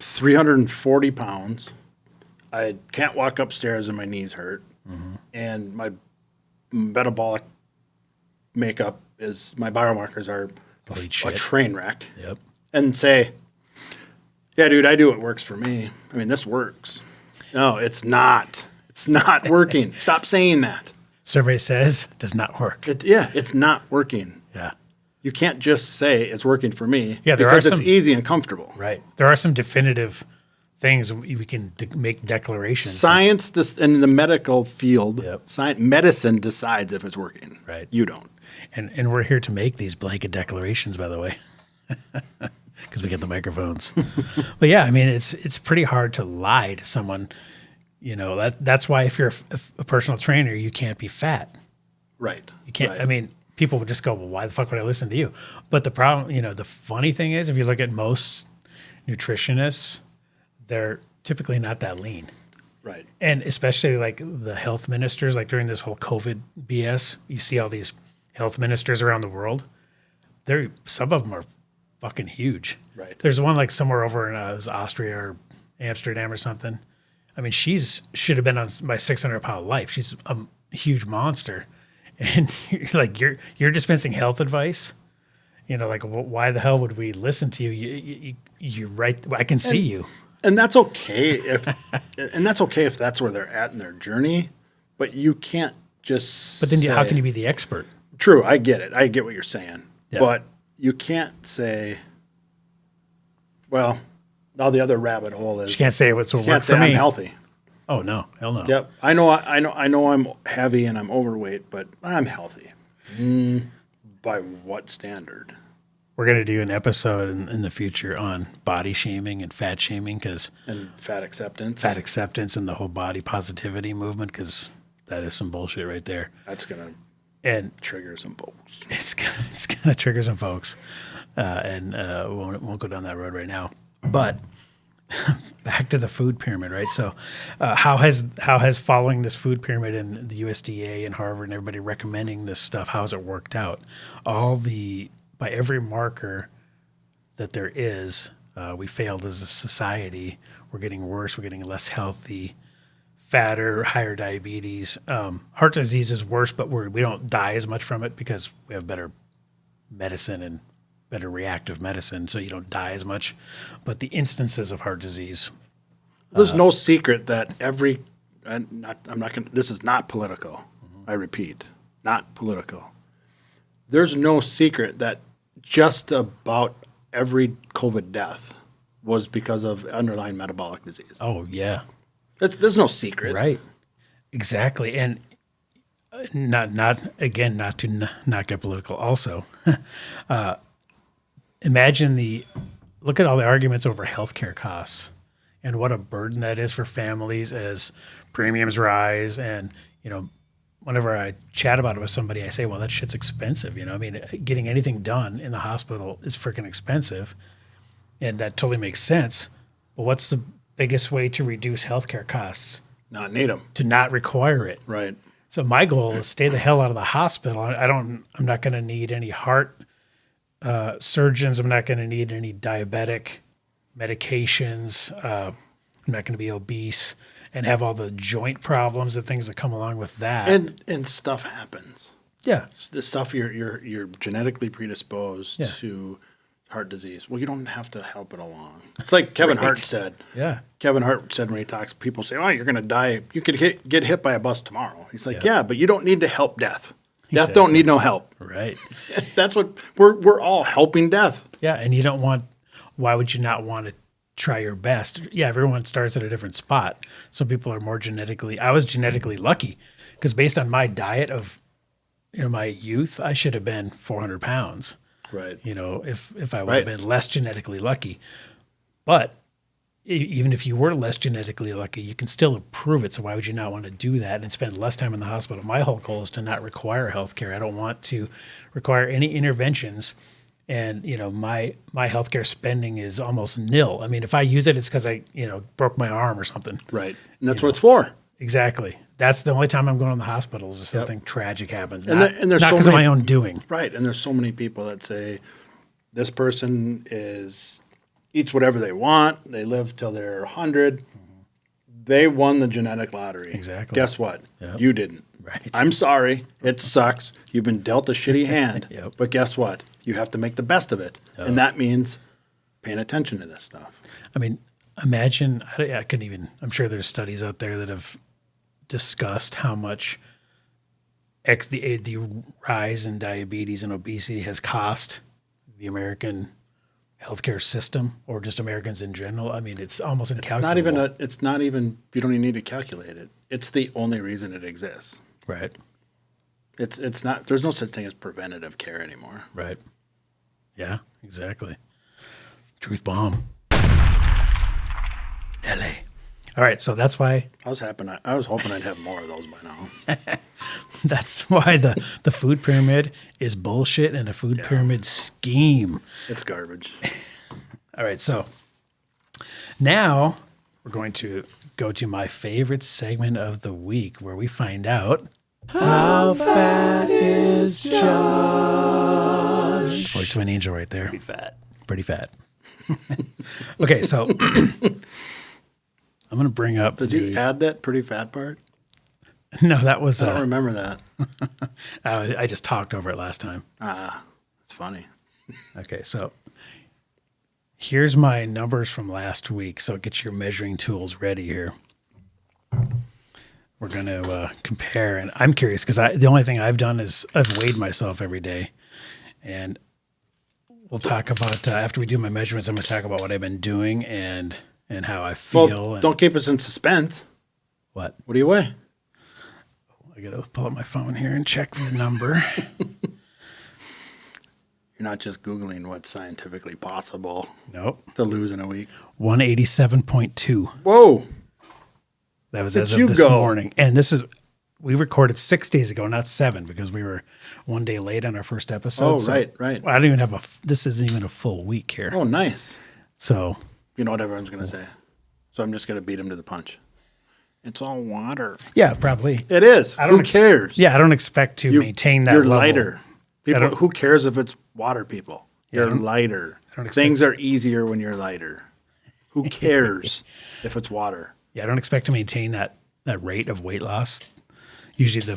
340 pounds. I can't walk upstairs and my knees hurt. And my metabolic makeup is, my biomarkers are Complete a shit. train wreck. Yep. And say, yeah, dude, I do what works for me. I mean, this works. No, it's not. It's not working. Stop saying that. Survey says does not work. It's not working. Yeah. You can't just say it's working for me. Yeah, there because are it's some- easy and comfortable. Right. There are some definitive things we can make declarations. Science in the medical field, Yep. medicine decides if it's working. Right. You don't. And we're here to make these blanket declarations, by the way, because we get the microphones. But yeah, I mean, it's pretty hard to lie to someone. That's why if you're a personal trainer, you can't be fat. Right. You can't. Right. I mean, people would just go, "Well, why the fuck would I listen to you?" But the problem, the funny thing is, if you look at most nutritionists, they're typically not that lean. Right. And especially like the health ministers, like during this whole COVID BS, you see all these health ministers around the world. Some of them are fucking huge. Right. There's one like somewhere over in it was Austria or Amsterdam or something. I mean, should have been on my 600-pound life. She's a huge monster, and you're dispensing health advice. Like why the hell would we listen to you? You're right. I can see you. And that's okay if that's where they're at in their journey, but you can't just. But then how can you be the expert? True, I get it. I get what you're saying, Yeah. but you can't say. Well, now the other rabbit hole is You can't say what's you work can't for say me. I'm healthy. Oh no, hell no. Yep, I know I'm heavy and I'm overweight, but I'm healthy. By what standard? We're gonna do an episode in the future on body shaming and fat shaming And fat acceptance. fat acceptance and the whole body positivity movement because that is some bullshit right there. That's gonna And trigger some folks. it's gonna trigger some folks, and won't go down that road right now. But back to the food pyramid, right? So, how has following this food pyramid and the USDA and Harvard and everybody recommending this stuff? How has it worked out? By every marker that there is, we failed as a society. We're getting worse. We're getting less healthy, fatter, higher diabetes. Heart disease is worse, but we don't die as much from it because we have better medicine and better reactive medicine, so you don't die as much. But the instances of heart disease, There's no secret that this is not political. I repeat, not political. There's no secret that just about every COVID death was because of underlying metabolic disease. oh yeah, There's no secret. right, exactly. And not to not get political. Also, look at all the arguments over healthcare costs and what a burden that is for families as premiums rise. And, whenever I chat about it with somebody, I say, well, that shit's expensive. I mean, getting anything done in the hospital is freaking expensive. And that totally makes sense. But what's the biggest way to reduce healthcare costs? Not need them. To not require it. Right. So my goal is stay the hell out of the hospital. I'm not going to need any heart surgeons. I'm not going to need any diabetic medications. I'm not going to be obese and have all the joint problems and things that come along with that. And stuff happens. yeah, The stuff you're genetically predisposed Yeah. to heart disease. Well, you don't have to help it along. It's like Kevin Hart said. yeah, Kevin Hart said when he talks, people say, "Oh, you're going to die. You could get hit by a bus tomorrow." He's like, "Yeah, but you don't need to help death. Death don't need no help." right. That's what we're all helping death. Yeah, and why would you not want to try your best? Yeah, everyone starts at a different spot. Some people are I was genetically lucky because based on my diet of my youth, I should have been 400 pounds. Right. If I would have been less genetically lucky. But, even if you were less genetically lucky, you can still improve it. So why would you not want to do that and spend less time in the hospital? My whole goal is to not require healthcare. I don't want to require any interventions. And, my healthcare spending is almost nil. I mean, if I use it, it's because I, broke my arm or something. Right. And that's what it's for. Exactly. That's the only time I'm going to the hospital is if something tragic happens. And Not there's because of my own doing. Right. And there's so many people that say this person eats whatever they want. They live till they're 100. They won the genetic lottery. Exactly. Guess what? Yep. You didn't. Right. I'm sorry. It sucks. You've been dealt a shitty hand. Yep. But guess what? You have to make the best of it. Yep. And that means paying attention to this stuff. I mean, imagine, I couldn't even, I'm sure there's studies out there that have discussed how much the rise in diabetes and obesity has cost the American healthcare system or just Americans in general. I mean, it's almost incalculable. It's not even, you don't even need to calculate it. It's the only reason it exists. Right. It's not, there's no such thing as preventative care anymore. Right. Yeah, exactly. Truth bomb. LA. All right, so that's why I was hoping I'd have more of those by now. that's why the food pyramid is bullshit and a food pyramid scheme. It's garbage. All right, so now we're going to go to my favorite segment of the week where we find out how fat is Josh. Voice of an angel right there. Pretty fat. Okay, so I'm going to bring up. Did you add that pretty fat part? No, that was. I don't remember that. I just talked over it last time. It's funny. Okay, so here's my numbers from last week. So get your measuring tools ready here. We're going to compare, and I'm curious because the only thing I've done is I've weighed myself every day, and we'll talk about after we do my measurements. I'm going to talk about what I've been doing and how I feel. Well, don't keep us in suspense. What? What do you weigh? I got to pull up my phone here and check the number. You're not just Googling what's scientifically possible. Nope. To lose in a week. 187.2. Whoa. That was as of this morning. And we recorded 6 days ago, not 7, because we were one day late on our first episode. Oh, right. I don't even have this isn't even a full week here. Oh, nice. So. You know what everyone's going to say. So I'm just going to beat them to the punch. It's all water. Yeah, probably. It is. Who cares? Yeah, I don't expect to maintain that level. You're lighter. People, who cares if it's water, people? You're lighter. Things are easier when you're lighter. Who cares if it's water? Yeah, I don't expect to maintain that rate of weight loss. Usually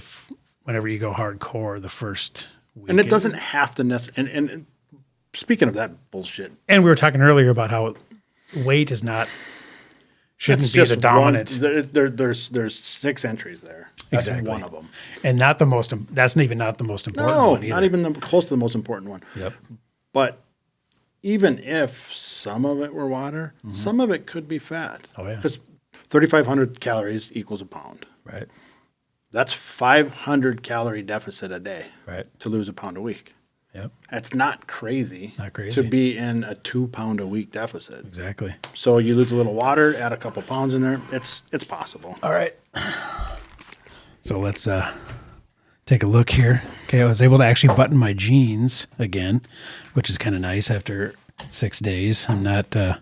whenever you go hardcore, the first week. And it doesn't have to necessarily. And speaking of that bullshit. And we were talking earlier about how weight is not shouldn't be the dominant. There's 6 entries there. That's exactly one of them, and not the most. That's even not the most important one either. Not even close to the most important one. Yep. But even if some of it were water, some of it could be fat. Oh yeah. Because 3,500 calories equals a pound. Right. That's 500 calorie deficit a day. Right. To lose a pound a week. Yep. That's not crazy. Not crazy. To be in a 2 pound a week deficit. Exactly. So you lose a little water, add a couple pounds in there. It's possible. All right. So let's take a look here. Okay, I was able to actually button my jeans again, which is kind of nice after 6 days. I'm definitely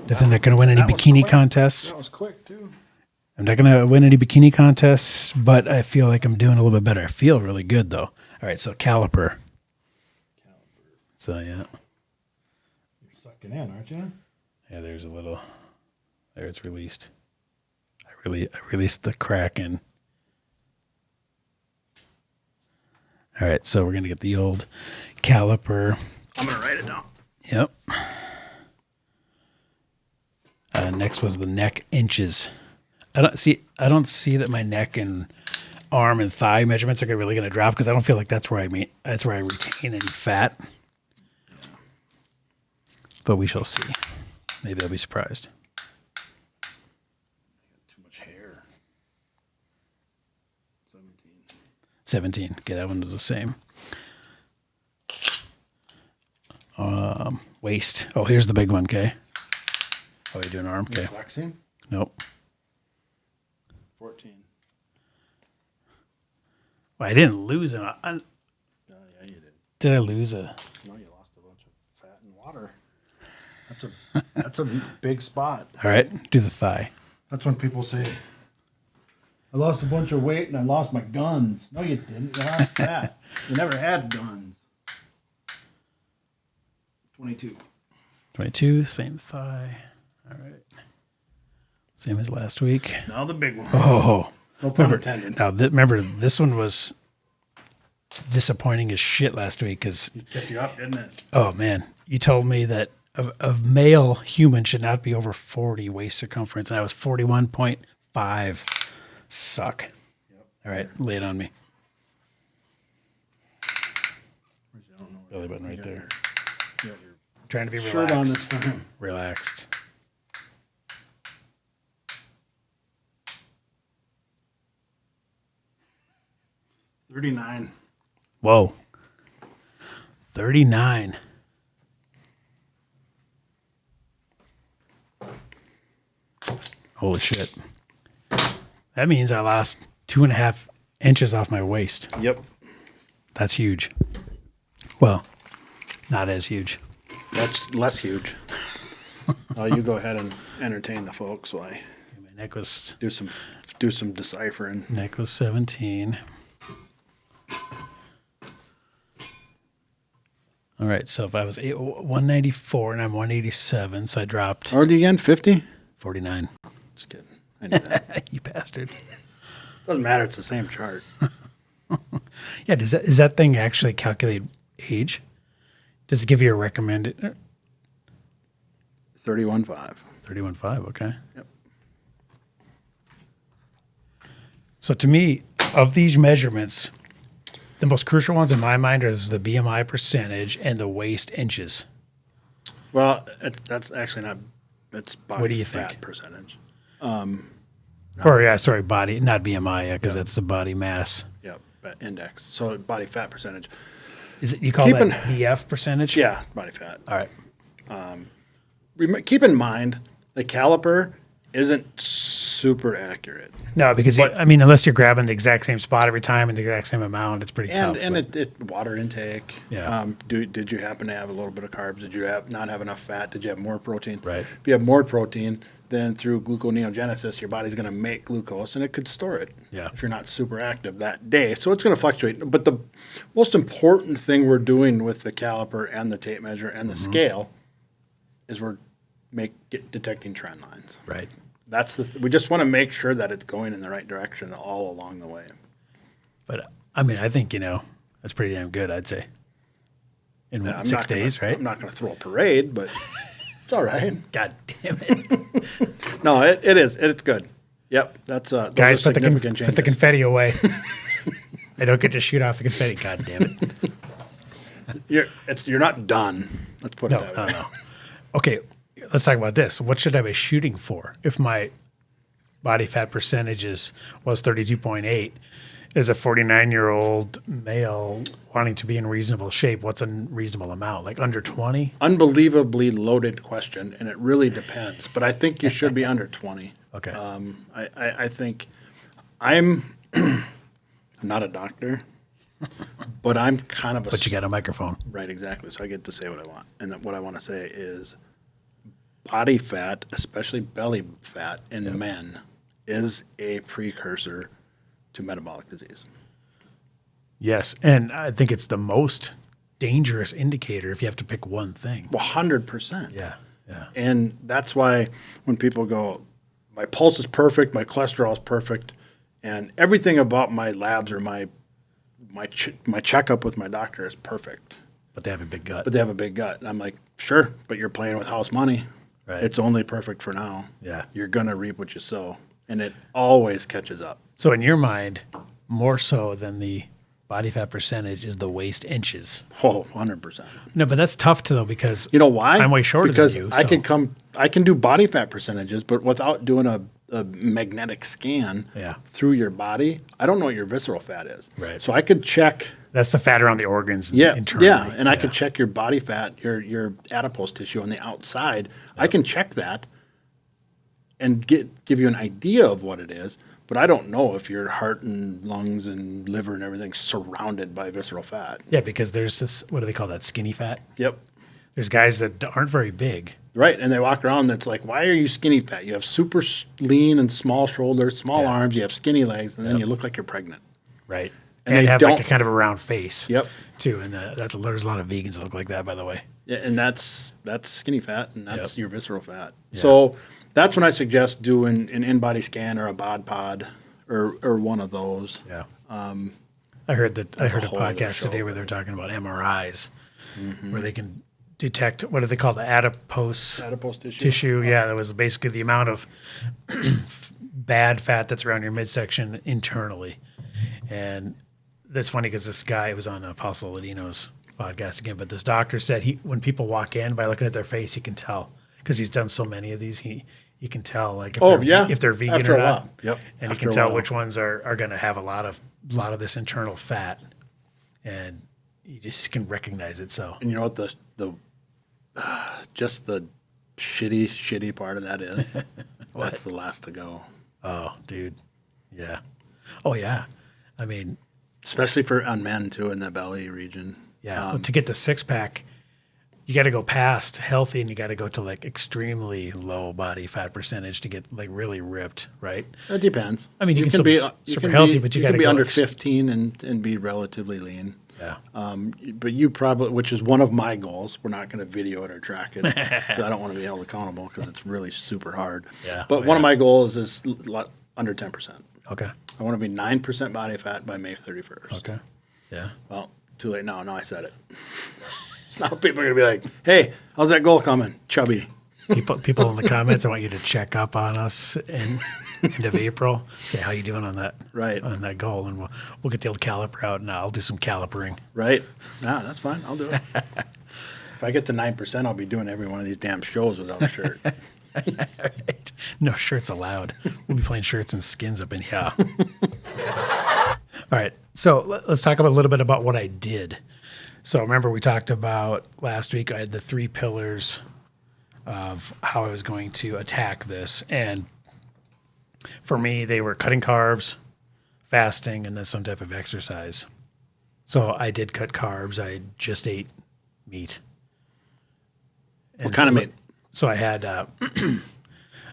not going to win any bikini contests. That was quick too. I'm not going to win any bikini contests, but I feel like I'm doing a little bit better. I feel really good though. All right, so caliper. So yeah. You're sucking in, aren't you? Yeah, there's a little. There, it's released. I released the crack in. All right, so we're gonna get the old caliper. I'm gonna write it down. Yep. Next was the neck inches. I don't see that my neck and arm and thigh measurements are really gonna drop because I don't feel like that's where I retain any fat. But we shall see. Maybe I'll be surprised. Too much hair. 17. Okay, that one was the same. Waist. Oh, here's the big one, okay? Oh, you're doing arm? Okay. Flexing? Nope. 14. Well, I didn't lose it. Oh, yeah, you did. Did I lose a? No, you lost a bunch of fat and water. That's a big spot. All right, do the thigh. That's when people say, I lost a bunch of weight and I lost my guns. No, you didn't. You lost fat. You never had guns. 22. 22, same thigh. All right. Same as last week. Now the big one. Oh. No pun intended. Now, remember, this one was disappointing as shit last week because, It kept you up, didn't it? oh, man, you told me that a male human should not be over 40 waist circumference, and I was 41.5. Suck. Yep. All right, lay it on me. I don't know. Belly button right there. You got your Trying to be shirt on this relaxed. time. Relaxed. $39. Whoa. 39. Holy shit. That means I lost 2.5 inches off my waist. Yep. That's huge. Well, not as huge. That's less huge. You go ahead and entertain the folks while I My neck was do some deciphering. 17. All right, so if I was 194 and I'm 187, so I dropped How old are you again? 50? 49. Just kidding. I knew that. You bastard. Doesn't matter. It's the same chart. Yeah, does that thing actually calculate age? Does it give you a recommended 31.5. 31.5? Okay. Yep. So to me, of these measurements, the most crucial ones in my mind is the BMI percentage and the waist inches. Well, that's actually not. It's body What do you fat think? percentage. Or yeah, sorry, body, not BMI, because Yeah. that's the body mass. Yep. Index. So body fat percentage. Is it you call Keeping- that BF percentage? Yeah, body fat. All right. Keep in mind the caliper isn't super accurate. No, because But- I mean, unless you're grabbing the exact same spot every time and the exact same amount, it's pretty tough. And but- it water intake. Yeah. Did you happen to have a little bit of carbs? Did you not have enough fat? Did you have more protein? Right. If you have more protein, then through gluconeogenesis, your body's going to make glucose and it could store it. Yeah. If you're not super active that day, so it's going to fluctuate. But the most important thing we're doing with the caliper and the tape measure and the scale is we're detecting trend lines. right. That's we just want to make sure that it's going in the right direction all along the way. But I mean, I think, that's pretty damn good, I'd say. In Yeah, I'm 6 not gonna- days, right? I'm not going to throw a parade, but it's all right. God damn it. No, it is. It's good. Yep, that's those Guys, are put the significant changes. confetti away. I don't get to shoot off the confetti. God damn it. You're not done. Let's put it No, that no, way. no. Okay, let's talk about this. What should I be shooting for? If my body fat percentage was 32.8, as a 49-year-old male wanting to be in reasonable shape, what's a reasonable amount? Like under 20? Unbelievably loaded question, and it really depends. But I think you should be under 20. Okay. I think I'm not a doctor, but I'm kind of a But you got a microphone. right, exactly. So I get to say what I want, and what I want to say is body fat, especially belly fat in men, is a precursor to metabolic disease. Yes, and I think it's the most dangerous indicator if you have to pick one thing. 100%. Yeah, yeah. And that's why when people go, my pulse is perfect, my cholesterol is perfect, and everything about my labs or my checkup with my doctor is perfect, But they have a big gut. but they have a big gut. And I'm like, sure, but you're playing with house money. Right. It's only perfect for now. Yeah. You're going to reap what you sow, and it always catches up. So in your mind, more so than the body fat percentage is the waist inches. Oh, 100%. No, but that's tough though because You know why? I'm way shorter because than you. I so- can do body fat percentages, but without doing a magnetic scan Yeah. through your body, I don't know what your visceral fat is. Right. So I could check. That's the fat around the organs. Yeah, internally. yeah, and I could check your body fat, your adipose tissue on the outside. I can check that, and give you an idea of what it is. But I don't know if your heart and lungs and liver and everything's surrounded by visceral fat. Yeah, because there's this, what do they call that, skinny fat? Yep. There's guys that aren't very big. Right, and they walk around that's like, why are you skinny fat? You have super lean and small shoulders, small arms, you have skinny legs, and then you look like you're pregnant. Right. And And they have don't- like a kind of a round face. Yep. Too. And there's a lot of vegans that look like that, by the way. Yeah, and that's skinny fat, and that's your visceral fat. Yeah. So that's when I suggest doing an in-body scan or a bod pod or one of those. Yeah. I heard a whole other podcast show, today where they're talking about MRIs, where they can detect, what do they call, the adipose tissue. Yeah, that was basically the amount of bad fat that's around your midsection internally. And that's funny because this guy, it was on Apostle Ladino's podcast again, but this doctor said when people walk in, by looking at their face, he can tell, because he's done so many of these, he can tell like if they're vegan After or a not. while. Yep. And After he can a tell while. which ones are going to have a lot of this internal fat, and you just can recognize it. So And you know what the just the shitty part of that is? That's the last to go. oh, dude, yeah, oh yeah, I mean, Especially on men too, in the belly region. yeah, to get the six pack, you got to go past healthy, and you got to go to like extremely low body fat percentage to get like really ripped, right? It depends. I mean, you can still be be super healthy, but you can gotta be go under 15 and be relatively lean. Yeah. But you probably, which is one of my goals, we're not going to video it or track it 'cause I don't want to be held accountable because it's really super hard. Yeah. But one of my goals is under 10%. Okay. I want to be 9% body fat by May 31st. Okay. Yeah. Well, too late now. Now I said it. So now people are going to be like, hey, how's that goal coming? Chubby. People in the comments, I want you to check up on us in end of April. Say how you doing on that, Right. on that goal, and we'll get the old caliper out, and I'll do some calipering. Right? Yeah, that's fine. I'll do it. If I get to 9%, I'll be doing every one of these damn shows without a shirt. Right. No shirts allowed. We'll be playing shirts and skins up in here. All right. So let's talk a little bit about what I did. So remember we talked about last week, I had the 3 pillars of how I was going to attack this. And for me, they were cutting carbs, fasting, and then some type of exercise. So I did cut carbs. I just ate meat. What kind of meat? So I had,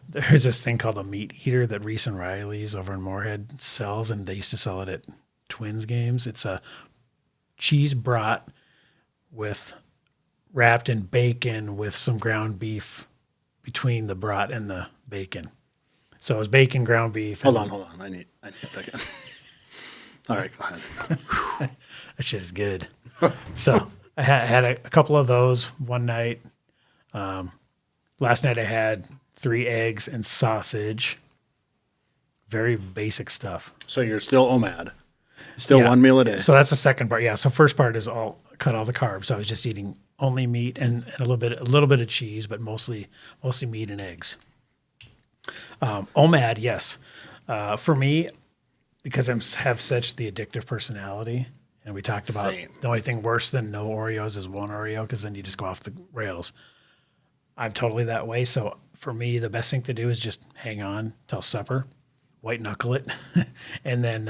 there's this thing called a meat eater that Reese and Riley's over in Moorhead sells, and they used to sell it at Twins games. It's a cheese brat wrapped in bacon with some ground beef between the brat and the bacon. So it was bacon, ground beef. Hold on. I need a second. All right, go ahead. That shit is good. So I had a couple of those one night. Last night I had 3 eggs and sausage. Very basic stuff. So you're still OMAD. Still Yeah. one meal a day. So that's the second part. Yeah. So first part is cut all the carbs. So I was just eating only meat and a little bit of cheese, but mostly meat and eggs. OMAD, yes. For me, because have such the addictive personality, and we talked about Same. the only thing worse than no Oreos is one Oreo, because then you just go off the rails. I'm totally that way. So for me, the best thing to do is just hang on till supper, white knuckle it, and then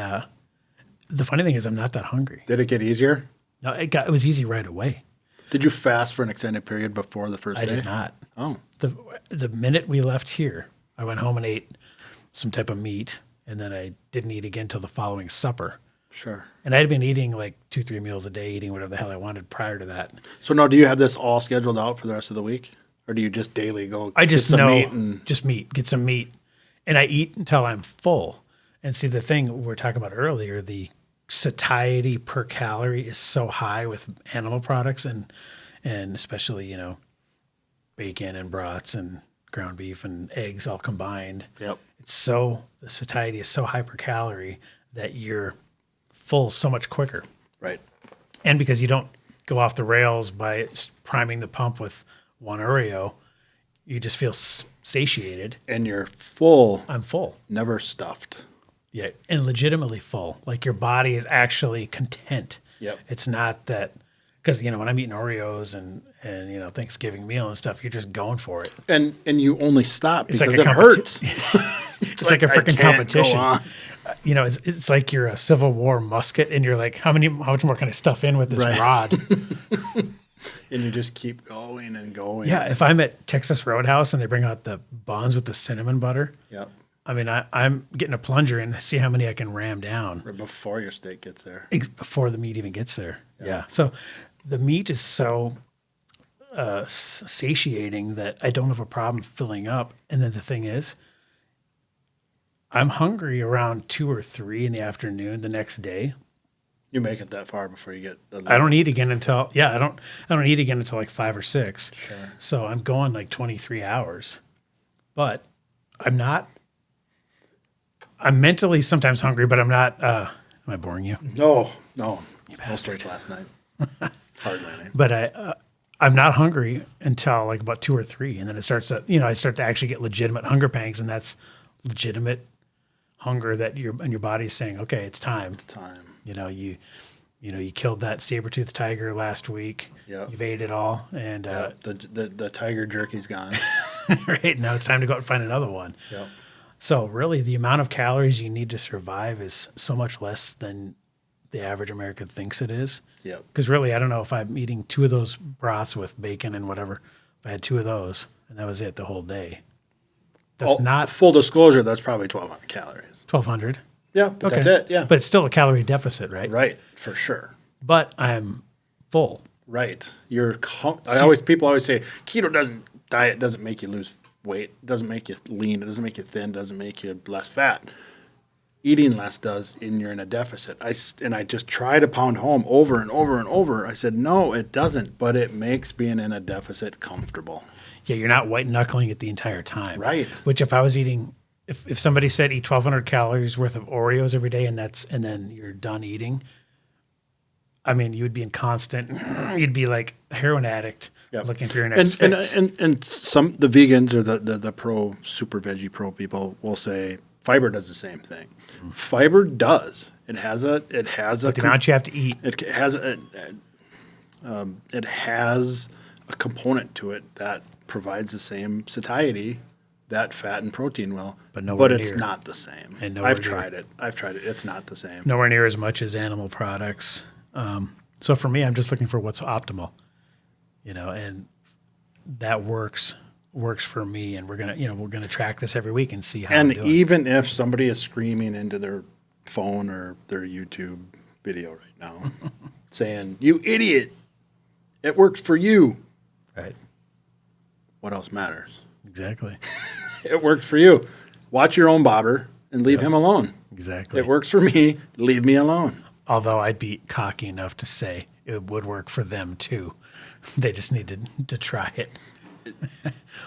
the funny thing is I'm not that hungry. Did it get easier? No, it was easy right away. Did you fast for an extended period before the first I day? did not. Oh, The minute we left here, I went home and ate some type of meat, and then I didn't eat again till the following supper. sure. And I had been eating like 2-3 meals a day, eating whatever the hell I wanted prior to that. So now, do you have this all scheduled out for the rest of the week, or do you just daily go? I just get some know meat and just meat, get some meat, and I eat until I'm full. And see, the thing we were talking about earlier, the satiety per calorie is so high with animal products, and especially bacon and brats and ground beef and eggs all combined. Yep. The satiety is so high per calorie that you're full so much quicker. Right. And because you don't go off the rails by priming the pump with one Oreo, you just feel satiated. And you're full, I'm full. never stuffed. Yeah. And legitimately full. Like your body is actually content. Yep. It's not that, because, when I'm eating Oreos and, you know, Thanksgiving meal and stuff, you're just going for it. And you only stop It's because like it hurts. It's like a I freaking can't competition. go on. You know, it's like you're a Civil War musket, and you're like, how much more can I stuff in with this Right. rod? And you just keep going and going. Yeah, if I'm at Texas Roadhouse and they bring out the buns with the cinnamon butter, Yep. I mean, I'm getting a plunger in to see how many I can ram down Right before your steak gets there. before the meat even gets there. Yeah. So the meat is so satiating that I don't have a problem filling up. And then the thing is, I'm hungry around 2 or 3 in the afternoon the next day. You make it that far before you get. I don't eat again until I don't eat again until like 5 or 6. Sure. So I'm going like 23 hours, but I'm mentally sometimes hungry, but I'm not. Am I boring you? No. No sleep last night. Hardly any. But I'm not hungry until like about 2 or 3, and then it starts to, I start to actually get legitimate hunger pangs, and that's legitimate hunger that your body's saying, okay, it's time. It's time. You killed that saber-toothed tiger last week. Yep. You've ate it all, and The tiger jerky's gone. right now it's time to go out and find another one. Yep. So really, the amount of calories you need to survive is so much less than the average American thinks it is. Yep. Because really, I don't know if I'm eating 2 of those broths with bacon and whatever. If I had 2 of those, and that was it the whole day. That's not full disclosure. That's probably 1,200 calories. 1,200. Yeah, but that's it. Yeah, But it's still a calorie deficit, right? right, for sure. But I'm full. Right. People always say diet doesn't make you lose weight. It doesn't make you lean. It doesn't make you thin. It doesn't make you less fat. Eating less does, and you're in a deficit. I just try to pound home over and over and over. I said, no, it doesn't, but it makes being in a deficit comfortable. Yeah, you're not white knuckling it the entire time. Right. Which if I was eating, if somebody said eat 1,200 calories worth of Oreos every day and then you're done eating, I mean, you would be in constant, you'd be like a heroin addict looking for your next fix. And some, the vegans or the pro, super veggie pro people will say fiber does the same thing. Mm. Fiber does. It has a the amount you have to eat. It has a component to it that provides the same satiety that fat and protein will, but it's not the same. And I've tried it. It's not the same. Nowhere near as much as animal products. So for me, I'm just looking for what's optimal, and that works for me. And we're gonna track this every week and see how. And I'm doing. even if somebody is screaming into their phone or their YouTube video right now, saying, "You idiot, it works for you," right? What else matters? Exactly. It worked for you. Watch your own bobber and leave him alone. Exactly. It works for me. Leave me alone. Although I'd be cocky enough to say it would work for them too. They just needed to try it.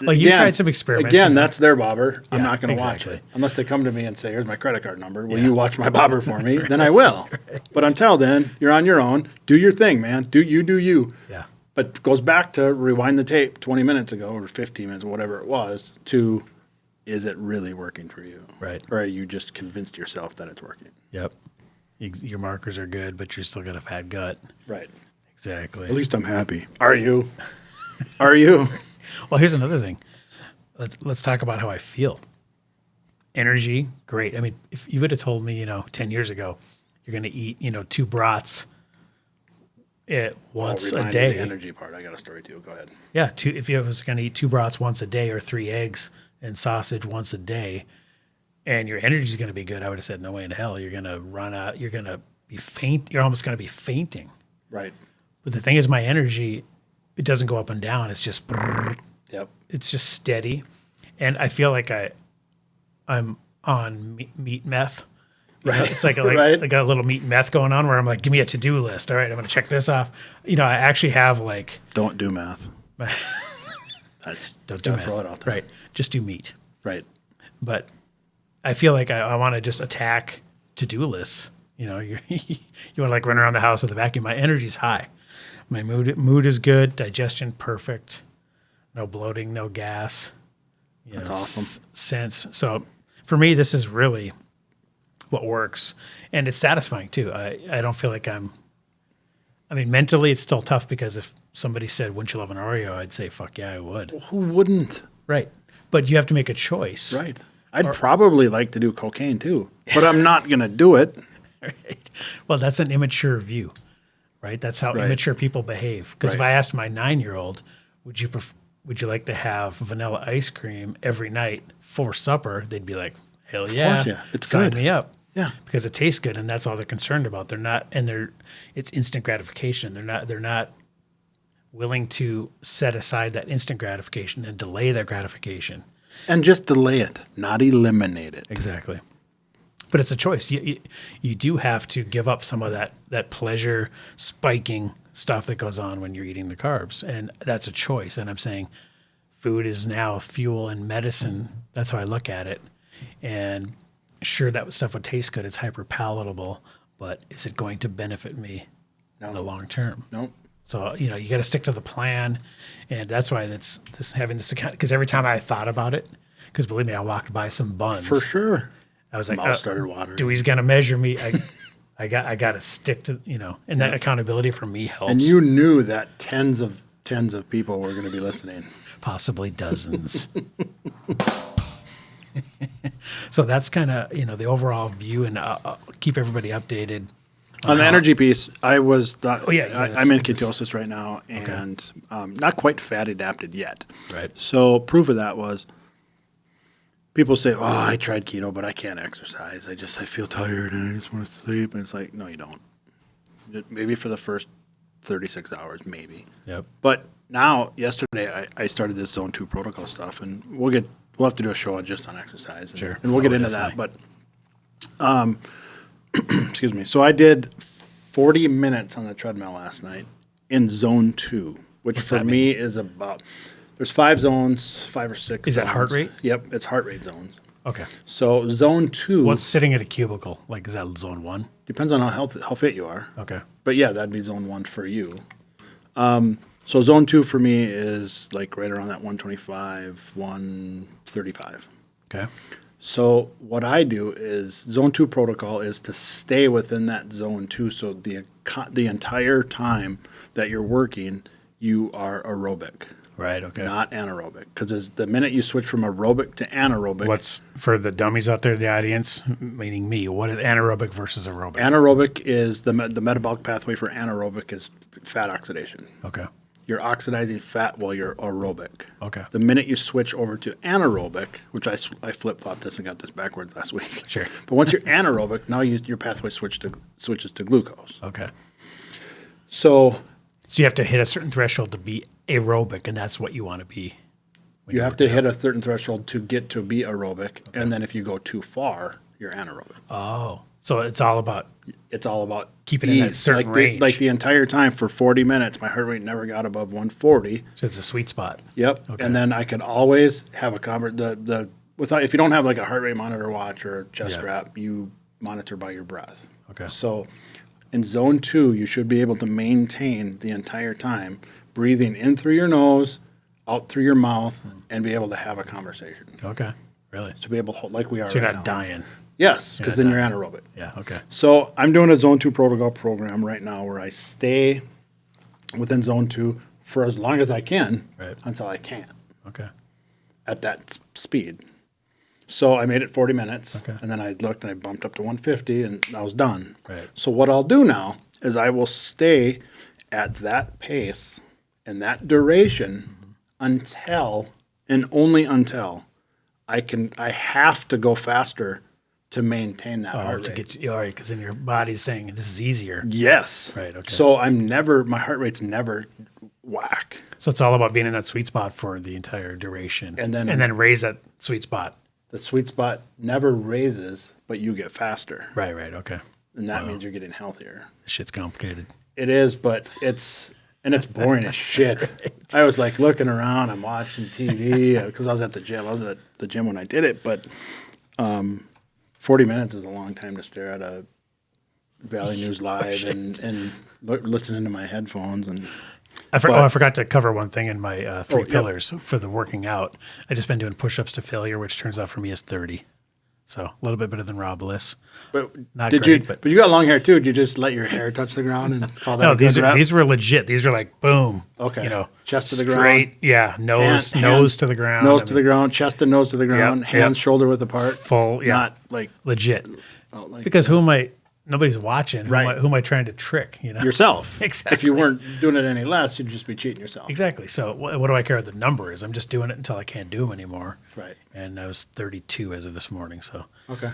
Well, you tried some experiments. Again, that's their bobber. I'm Yeah, not going to watch exactly. it. Unless they come to me and say, here's my credit card number. Will you watch my bobber for me? Then I will. Right. But until then, you're on your own. Do your thing, man. Do you. Yeah. But it goes back to rewind the tape 20 minutes ago or 15 minutes, whatever it was, to is it really working for you? Right. Or are you just convinced yourself that it's working? Yep. Your markers are good, but you're still got a fat gut. Right. Exactly. At least I'm happy. Are you? Are you? Well, here's another thing. Let's talk about how I feel. Energy, great. I mean, if you would have told me, 10 years ago, you're going to eat, 2 brats once a day. The energy part. I got a story too. Go ahead. Yeah, if you was going to eat 2 brats once a day or 3 eggs and sausage once a day, and your energy is going to be good, I would have said, no way in hell. You're going to run out. You're going to be faint. You're almost going to be fainting. Right. But the thing is, my energy, it doesn't go up and down. It's just, yep. It's just steady. And I feel like I'm on meat meth. Right. It's like Right. I got a little meat and meth going on where I'm like, give me a to-do list. All right, I'm going to check this off. I actually have like. Don't do math. Don't do math. Throw it out there. Right. Just do meat. Right. But I feel like I want to just attack to-do lists. You want to like run around the house with a vacuum. My energy's high. My mood is good. Digestion perfect. No bloating, no gas. That's awesome. Sense. So for me, this is really what works, and it's satisfying too. I don't feel like mentally it's still tough because if somebody said, wouldn't you love an Oreo? I'd say, fuck yeah, I would. Who wouldn't? Right. But you have to make a choice. Right. I'd probably like to do cocaine too, but I'm not going to do it. Right. Well, that's an immature view, right? That's how immature people behave. Because if I asked my 9-year-old, would you like to have vanilla ice cream every night for supper? They'd be like, hell yeah. Course, yeah. It's sign good. me up. Yeah. Because it tastes good, and that's all they're concerned about. It's instant gratification. They're not willing to set aside that instant gratification and delay that gratification. And just delay it, not eliminate it. Exactly. But it's a choice. You do have to give up some of that pleasure spiking stuff that goes on when you're eating the carbs. And that's a choice. And I'm saying food is now fuel and medicine. That's how I look at it. And sure, that stuff would taste good. It's hyper palatable. But is it going to benefit me in the long term? Nope. So, you got to stick to the plan. And that's why this having this account. Because every time I thought about it, because believe me, I walked by some buns. For sure. I was like, Mouth started watering. Dewey's going to measure me. I got to stick to, and that accountability for me helps. And you knew that tens of people were going to be listening. Possibly dozens. So that's kind of, the overall view, and keep everybody updated. On the energy piece, I was, I'm in that's- ketosis right now and not quite fat adapted yet. Right. So proof of that was people say, oh, I tried keto, but I can't exercise. I feel tired and I just want to sleep. And it's like, no, you don't. Maybe for the first 36 hours, maybe. Yep. But now, yesterday, I started this Zone 2 protocol stuff, and we'll have to do a show just on exercise. And, Sure. And we'll get into definitely. that. But, excuse me. So I did 40 minutes on the treadmill last night in Zone 2, which What's for that me is about, there's 5 zones, 5 or 6 Is that zones. heart rate? Yep, it's heart rate zones. Okay. So Zone 2 What's sitting at a cubicle? Like, is that zone 1? depends on how fit you are. Okay. But yeah, that'd be Zone 1 for you. So Zone 2 for me is like right around that 125, 135. Okay. So what I do is Zone 2 protocol is to stay within that Zone 2. So the entire time that you're working, you are aerobic, Right. Okay. not anaerobic. Because the minute you switch from aerobic to anaerobic, What's for the dummies out there, in the audience, meaning me? What is anaerobic versus aerobic? anaerobic is the metabolic pathway for anaerobic is fat oxidation. Okay. You're oxidizing fat while you're aerobic. Okay. The minute you switch over to anaerobic, which I flip-flopped this and got this backwards last week. Sure. But once you're anaerobic, now your pathway switches to glucose. Okay. So So you have to hit a certain threshold to be aerobic, and that's what you want to be. you have to hit a certain threshold to get to be aerobic, and then if you go too far, you're anaerobic. Oh, so it's all about It's all about Keeping it in that ease. certain range. Like the entire time for 40 minutes, my heart rate never got above 140. so it's a sweet spot. Yep. Okay. And then I could always have without, if you don't have like a heart rate monitor watch or a chest Yeah. strap, you monitor by your breath. Okay. So in Zone 2, you should be able to maintain the entire time breathing in through your nose, out through your mouth, and be able to have a conversation. Okay. Really? To be able to hold like we are So you're right not now. dying. Yes, because You're then not you're anaerobic. Yeah. Okay. So I'm doing a Zone 2 protocol program right now where I stay within Zone 2 for as long as I can Right. until I can't Okay. at that speed. So I made it 40 minutes, Okay. and then I looked and I bumped up to 150, and I was done. Right. So what I'll do now is I will stay at that pace and that duration until, and only until, I have to go faster to maintain that Oh, heart to rate. get you, all right, because then your body's saying this is easier. Yes. Right, okay. So my heart rate's never whack. So it's all about being in that sweet spot for the entire duration, And then- raise that sweet spot. The sweet spot never raises, but you get faster. Right. Right. Okay. And that means you're getting healthier. This shit's complicated. It is, but it's boring as shit. I was like looking around, I'm watching TV because I was at the gym. I was at the gym when I did it, but 40 minutes is a long time to stare at a Valley News Live and listening to my headphones. And I forgot to cover one thing in my three yep. pillars for the working out. I just been doing push-ups to failure, which turns out for me is 30. So a little bit better than Rob Bliss. But Not did great, you? but- But you got long hair too. Did you just let your hair touch the ground and call that No, a good rep? these were legit. These are like boom. Okay. You know, Chest to the straight, ground. Yeah, nose to the ground. Nose to the ground. Chest and nose to the ground. Hands shoulder width apart. Full. Yeah. Not like Legit. like Because who am I? Nobody's watching. Right. Who am I trying to trick? You know. yourself. Exactly. If you weren't doing it any less, you'd just be cheating yourself. Exactly. So what do I care what the number is? I'm just doing it until I can't do them anymore. Right. And I was 32 as of this morning. So, Okay.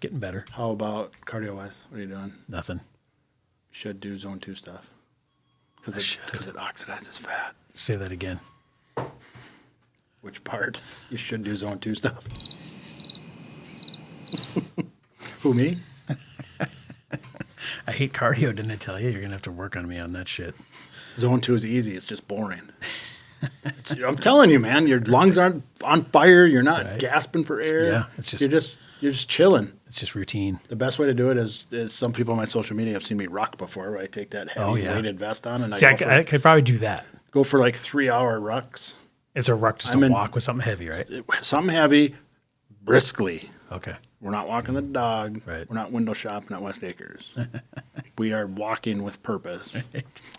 getting better. How about cardio wise? What are you doing? Nothing. You should do zone 2 stuff because it oxidizes fat. Say that again. Which part? You should do zone 2 stuff. Who, me? I hate cardio, didn't I tell you? You're going to have to work on me on that shit. Zone 2 is easy. It's just boring. I'm telling you, man, your lungs aren't on fire. You're not gasping for air. Yeah, it's just you're just chilling. It's just routine. The best way to do it is some people on my social media have seen me rock before, where I take that heavy weighted vest on and I could probably do that. go for like 3-hour rucks. It's a ruck, just a walk with something heavy, right? Something heavy, briskly. Okay. We're not walking the dog. Right. We're not window shopping at West Acres. We are walking with purpose,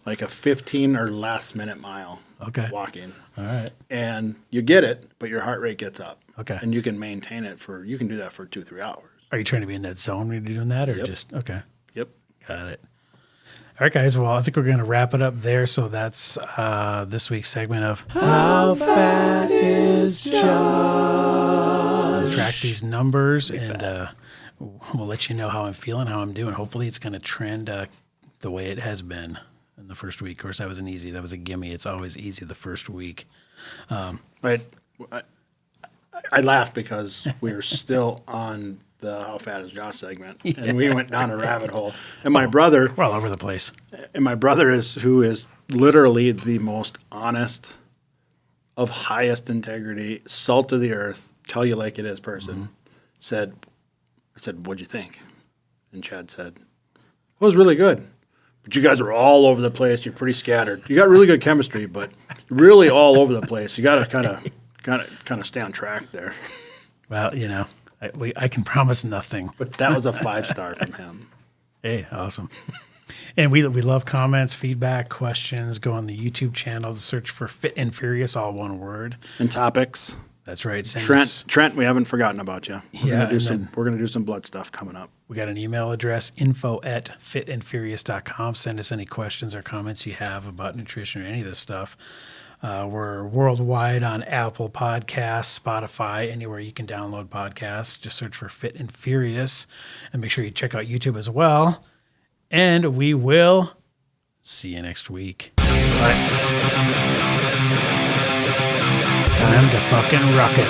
like a 15 or less minute mile. Okay. Walking. All right. And you get it, but your heart rate gets up. Okay. And you can maintain it you can do that for 2-3 hours. Are you trying to be in that zone when you're doing that, or just okay? Yep. Got it. All right, guys. Well, I think we're going to wrap it up there. So that's this week's segment of How Fat Is Josh? We'll track these numbers and we'll let you know how I'm feeling, how I'm doing. Hopefully, it's going to trend the way it has been in the first week. Of course, that was a gimme. It's always easy the first week. Right. I laugh because we were still on the How Fat Is Josh segment, and we went down a rabbit hole. And my brother, We're all over the place. who is literally the most honest, of highest integrity, salt of the earth, tell you like it is person, I said, what'd you think? And Chad said, it was really good. But you guys are all over the place. You're pretty scattered. You got really good chemistry, but you're really all over the place. You got to kind of stay on track there. Well, I can promise nothing. But that was a 5-star from him. Hey, awesome. And we love comments, feedback, questions. Go on the YouTube channel to search for Fit and Furious, all one word. And topics. That's right. Trent, we haven't forgotten about you. We're gonna do some blood stuff coming up. We got an email address, info@fitandfurious.com. Send us any questions or comments you have about nutrition or any of this stuff. We're worldwide on Apple Podcasts, Spotify, anywhere you can download podcasts. Just search for Fit and Furious, and make sure you check out YouTube as well. And we will see you next week. Bye. Time to fucking rock it.